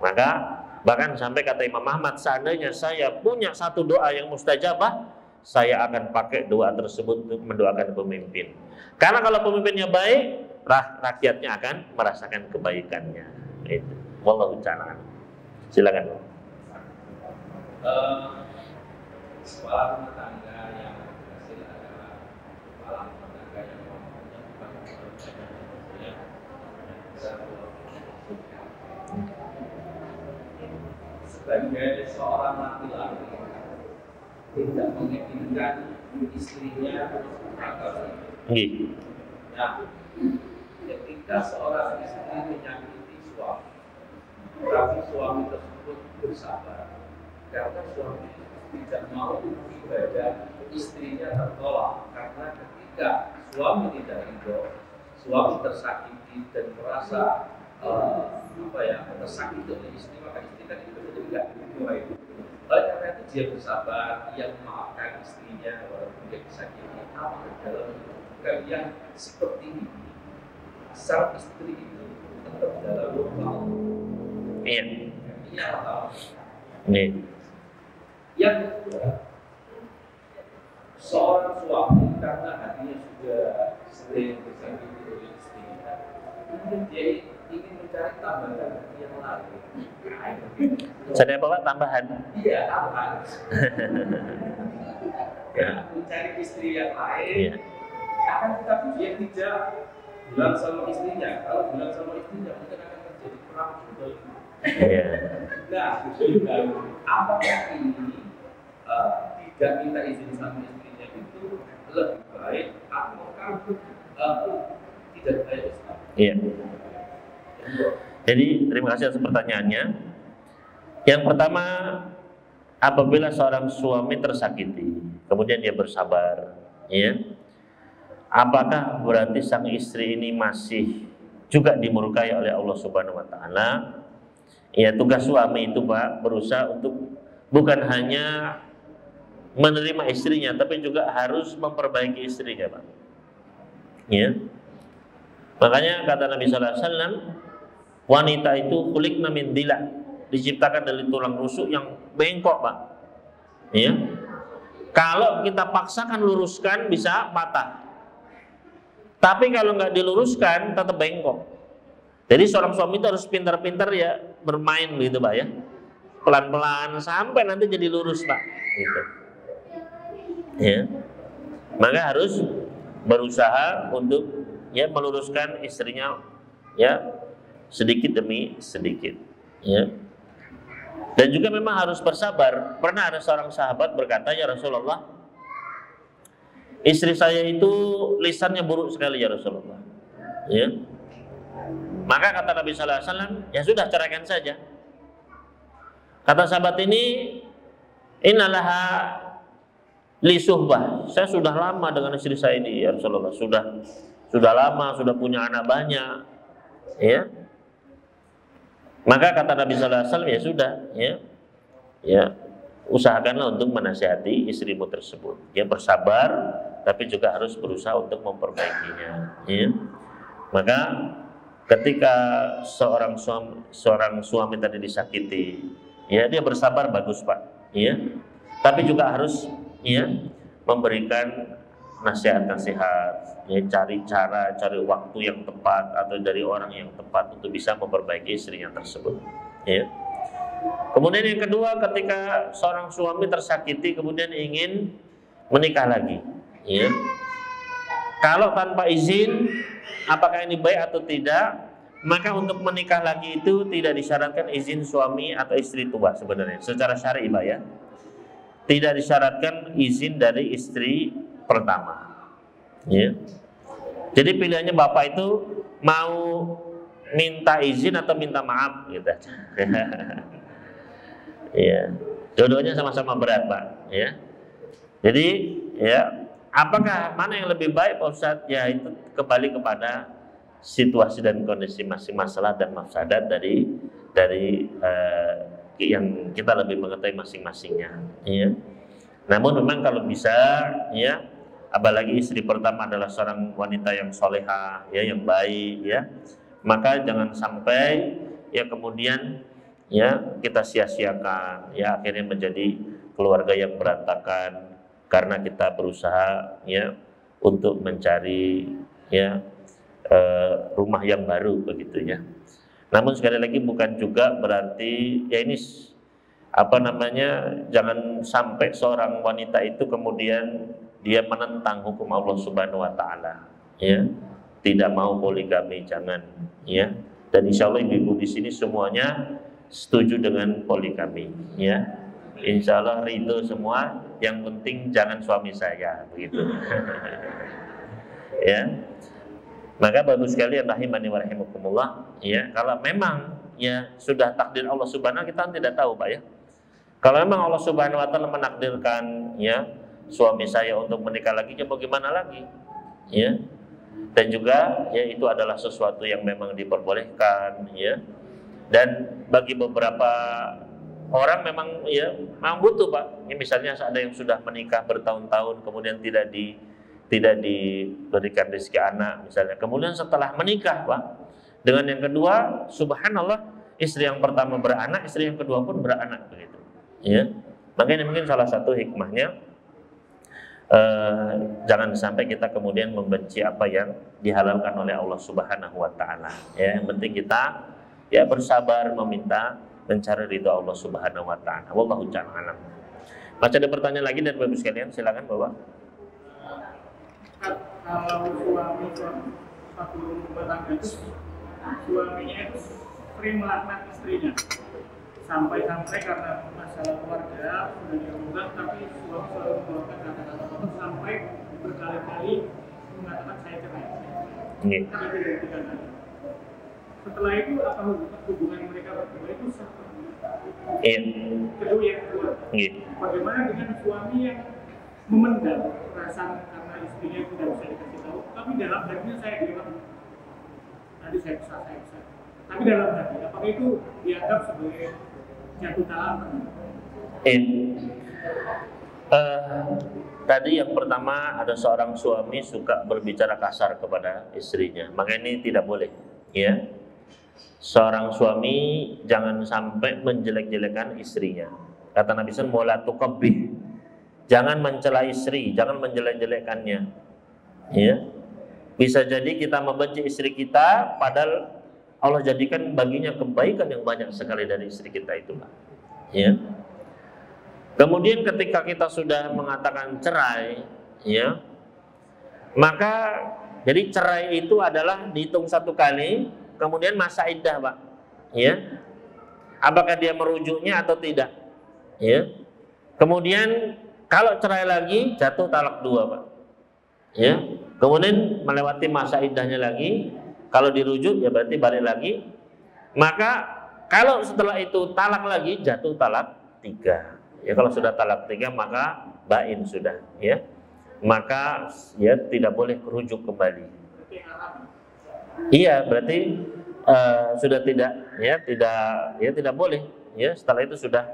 maka bahkan sampai kata Imam Ahmad, seandainya saya punya satu doa yang mustajabah, saya akan pakai doa tersebut untuk mendoakan pemimpin. Karena kalau pemimpinnya baik, rakyatnya akan merasakan kebaikannya. Itu. Wallahu ta'ala. Silakan. Kepala rumah tangga yang berhasil adalah kepala rumah tangga yang sebagai seorang laki-laki tidak menginginkan istrinya gagal. Nah, ketika seorang istri menyakiti suami, tapi suami tersebut bersabar karena suami tidak mau ibadah istrinya tertolak, karena ketika suami tidak ridho, suami tersakiti dan merasa tersakiti oleh istri, maka istri kan itu menjadi tidak ridho itu. Oleh karena itu dia bersabar, dia memaafkan istrinya walaupun dia disakiti. Apa dalam kalian seperti ini, sang istri itu tetap dalam rumah. Iya. Ini apa? Nih. Yang kedua, seorang suami karena hatinya sudah sering tersakiti oleh istrinya, kemudian dia ingin mencari tambahan yang lain. Jadi apa, Pak? Tambahan? Iya, tambahan. Ya, mencari istri yang lain. Iya. Akan tetapi dia tidak bilang sama istrinya. Kalau bilang sama istrinya, mungkin akan terjadi perang betul. Iya. Nah, apakah ini tidak minta izin sama istrinya itu lebih baik ataukah tidak baik? Iya. Jadi terima kasih atas pertanyaannya. Yang pertama, apabila seorang suami tersakiti, kemudian dia bersabar, ya, apakah berarti sang istri ini masih juga dimurkai oleh Allah Subhanahu Wa Taala? Ya, tugas suami itu, Pak, berusaha untuk bukan hanya menerima istrinya, tapi juga harus memperbaiki istrinya, Pak. Ya. Makanya kata Nabi Sallallahu Alaihi Wasallam, wanita itu khuliqna min dila, diciptakan dari tulang rusuk yang bengkok, Pak. Ya. Kalau kita paksakan luruskan bisa patah. Tapi kalau nggak diluruskan tetap bengkok. Jadi seorang suami itu harus pintar-pintar ya bermain gitu, Pak, ya. Pelan-pelan sampai nanti jadi lurus, Pak. Gitu. Ya. Maka harus berusaha untuk ya meluruskan istrinya ya sedikit demi sedikit, ya. Dan juga memang harus bersabar. Pernah ada seorang sahabat berkata, ya Rasulullah, istri saya itu lisannya buruk sekali ya Rasulullah. Ya. Maka kata Nabi Sallallahu Alaihi Wasallam, ya sudah ceraikan saja. Kata sahabat ini, innalaha li suhbah. Saya sudah lama dengan istri saya ini ya Rasulullah. Sudah lama, sudah punya anak banyak. Ya. Maka kata Nabi Sallallahu Alaihi Wasallam, ya sudah, ya usahakanlah untuk menasihati istrimu tersebut. Dia bersabar, tapi juga harus berusaha untuk memperbaikinya. Ya. Maka ketika seorang suami tadi disakiti, ya dia bersabar bagus, Pak. Ya. Tapi juga harus ya memberikan nasihat-nasihat, ya, cari waktu yang tepat atau dari orang yang tepat untuk bisa memperbaiki istrinya tersebut. Ya. Kemudian yang kedua, ketika seorang suami tersakiti kemudian ingin menikah lagi, ya. Kalau tanpa izin, apakah ini baik atau tidak? Maka untuk menikah lagi itu tidak disyaratkan izin suami atau istri tua sebenarnya, secara syar'i, Pak, ya. Tidak disyaratkan izin dari istri pertama. Ya. Jadi pilihannya bapak itu mau minta izin atau minta maaf gitu. Ya, dua-duanya sama-sama berat, Pak. Ya, jadi ya, apakah mana yang lebih baik, Pak Ustadz? Ya itu kembali kepada situasi dan kondisi masalah dan mafsadat dari yang kita lebih mengetahui masing-masingnya. Ya. Namun memang kalau bisa, ya, apalagi istri pertama adalah seorang wanita yang soleha, ya, yang baik, ya, maka jangan sampai ya kemudian ya kita sia-siakan, ya akhirnya menjadi keluarga yang berantakan karena kita berusaha ya untuk mencari ya rumah yang baru begitu ya. Namun sekali lagi bukan juga berarti ya ini apa namanya, jangan sampai seorang wanita itu kemudian dia menentang hukum Allah Subhanahu wa taala ya. Tidak mau poligami, jangan ya. Dan insya Allah ibu-ibu di sini semuanya setuju dengan poligami ya. Insya Allah ridho semua, yang penting jangan suami saya begitu. Ya. Maka bagus sekali rahimani wa rahimakumullah ya, kalau memang ya sudah takdir Allah Subhanahu, kita tidak tahu Pak ya. Kalau memang Allah Subhanahu wa taala menakdirkan ya suami saya untuk menikah lagi, ya bagaimana lagi? Ya. Dan juga ya itu adalah sesuatu yang memang diperbolehkan ya. Dan bagi beberapa orang memang ya memang butuh Pak. Ini misalnya ada yang sudah menikah bertahun-tahun kemudian tidak diberikan rezeki anak misalnya. Kemudian setelah menikah Pak, dengan yang kedua, subhanallah, istri yang pertama beranak, istri yang kedua pun beranak begitu. Ya. Makanya mungkin salah satu hikmahnya jangan sampai kita kemudian membenci apa yang dihalalkan oleh Allah Subhanahu wa taala. Ya, yang penting kita ya bersabar meminta mencari ridha Allah Subhanahu wa taala. Wallahu ta'ala alam. Masih ada pertanyaan lagi dari Bapak sekalian? Silakan Bapak. Kalau suami satu rumah tangga itu suaminya itu sering melaknat istrinya sampai-sampai karena masalah keluarga sudah diomongkan, tapi suami selalu mengeluarkan kata-kata kotor sampai berkali-kali mengatakan saya cerai. Setelah itu apa hubungan mereka berdua itu sah? Kedua yang kedua, bagaimana dengan suami yang memendam perasaan karena istrinya tidak bisa dikasih tahu, tapi dalam hatinya saya bilang nanti saya bisa. Tapi dalam hati, apakah itu dianggap sebagai jatuh talak? Tadi yang pertama ada seorang suami suka berbicara kasar kepada istrinya, maka ini tidak boleh. Ya, seorang suami jangan sampai menjelek-jelekan istrinya. Kata Nabi SAW, "Wala tuqabbih." Jangan mencela istri, jangan menjelek-jelekannya. Ya. Bisa jadi kita membenci istri kita, padahal Allah jadikan baginya kebaikan yang banyak sekali dari istri kita itu, Pak. Ya. Kemudian ketika kita sudah mengatakan cerai, ya, maka jadi cerai itu adalah dihitung satu kali, kemudian masa iddah, Pak. Ya. Apakah dia merujuknya atau tidak? Ya. Kemudian kalau cerai lagi jatuh talak dua, Pak. Ya. Kemudian melewati masa iddahnya lagi, kalau dirujuk ya berarti balik lagi. Maka kalau setelah itu talak lagi jatuh talak 3. Ya kalau sudah talak 3 maka bain sudah, ya. Maka ya tidak boleh rujuk kembali. Iya, berarti sudah tidak boleh, ya. Setelah itu sudah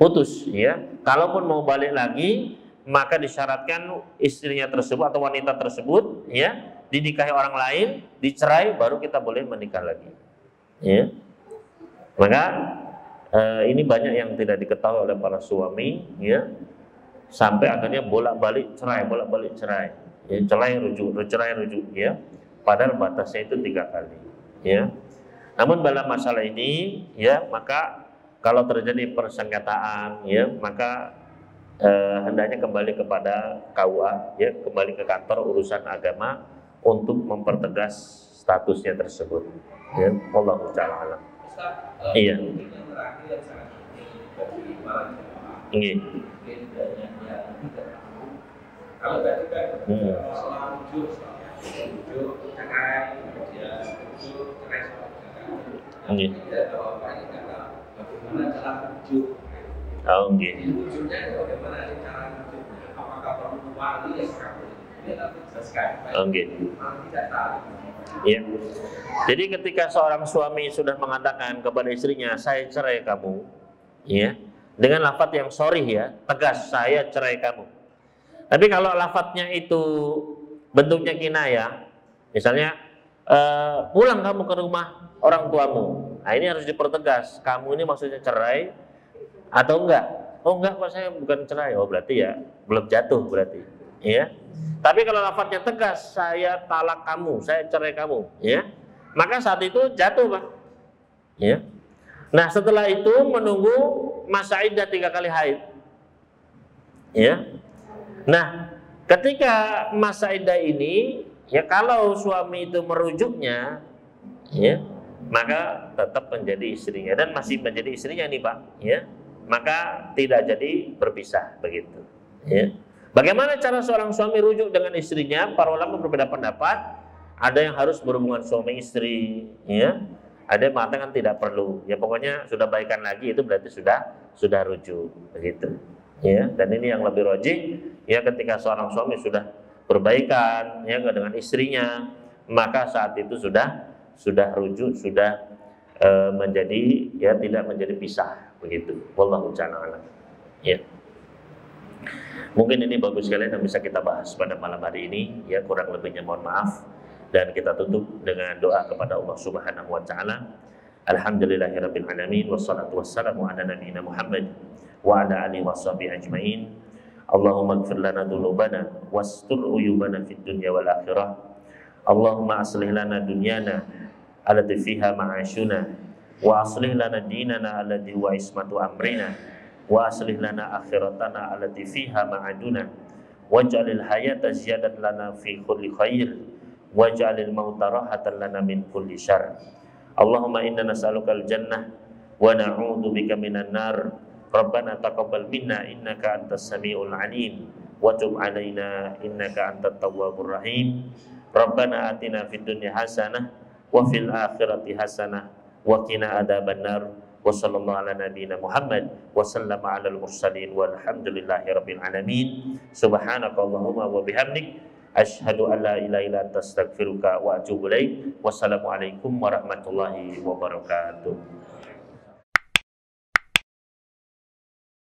putus, ya. Kalaupun mau balik lagi, maka disyaratkan istrinya tersebut atau wanita tersebut, ya, dinikahi orang lain, dicerai, baru kita boleh menikah lagi, ya. Maka ini banyak yang tidak diketahui oleh para suami, ya, sampai akhirnya bolak-balik cerai, ya, cerai rujuk, ya. Padahal batasnya itu 3 kali, ya. Namun dalam masalah ini, ya, maka kalau terjadi persengketaan, ya, maka hendaknya kembali kepada KUA, ya, kembali ke kantor urusan agama untuk mempertegas statusnya tersebut. Ya, wallahu ta'ala alam. Iya. Iya. Kalau tadi kan soal jurus, rujuk cerai, kemudian rujuk cerai sama Nggih. Tidak apa-apa, ini kata bagaimana cara rujuk. Oh, nggih. Rujuknya bagaimana cara rujuknya? Apakah perlu wali yang kabur? Ini nanti jelaskan. Oh, nggih. Tidak tahu. Iya. Jadi ketika seorang suami sudah mengatakan kepada istrinya, saya cerai kamu, ya, dengan lafadz yang sharih ya, tegas, saya cerai kamu. Tapi kalau lafadznya itu bentuknya kinayah, misalnya pulang kamu ke rumah orang tuamu, nah ini harus dipertegas, kamu ini maksudnya cerai atau enggak? Oh enggak kok, saya bukan cerai. Oh berarti ya belum jatuh berarti, ya. Tapi kalau lafadznya tegas, saya talak kamu, saya cerai kamu, ya, maka saat itu jatuh, Pak. Ya. Nah setelah itu menunggu masa iddah 3 kali haid. Ya. Nah ketika masa iddah ini, ya kalau suami itu merujuknya, ya, maka tetap menjadi istrinya dan masih menjadi istrinya nih Pak, ya, maka tidak jadi berpisah begitu. Ya. Bagaimana cara seorang suami rujuk dengan istrinya? Para ulama berbeda pendapat. Ada yang harus berhubungan suami istri, ya. Ada yang mengatakan tidak perlu. Ya pokoknya sudah baikan lagi itu berarti sudah rujuk begitu. Ya, dan ini yang lebih rajih, ya ketika seorang suami sudah berbaikan ya dengan istrinya, maka saat itu sudah rujuk, sudah menjadi ya tidak menjadi pisah begitu. Wallahu ta'ala. Ya. Mungkin ini bagus sekali yang bisa kita bahas pada malam hari ini, ya kurang lebihnya mohon maaf, dan kita tutup dengan doa kepada Allah Subhanahu wa taala. Alhamdulillahirabbil alamin wassalatu wassalamu ala nabiyyina Muhammad wa ala alihi washabihi ajmain. Allahumma ighfir lana dzunubana wastur uyubana fid dunya wal akhirah. Allahumma aslih lana dunyana allati fiha ma'ashuna wa aslih lana dinana alladhi huwa ismatu amrina wa aslih lana akhiratana allati fiha ma'aduna waj'alil hayata ziyadatan lana fi kulli khair waj'alil mauta rahatan lana min kulli syarr. Allahumma inna nas'alukal jannah wa na'udzu bika minan nar. Rabbana taqabbal minna innaka antas samiul alim wa tub 'alaina innaka antat tawwabur rahim. Rabbana atina fid dunya hasanah wa fil akhirati hasanah wa qina adzabannar. Wa sallallahu ala nabiyyina Muhammad wa sallama alal mursalin walhamdulillahi rabbil alamin. Subhanakallahumma wa bihamdik asyhadu an la ilaha illa anta astaghfiruka wa atubu ilaik. Wassalamualaikum warahmatullahi wabarakatuh.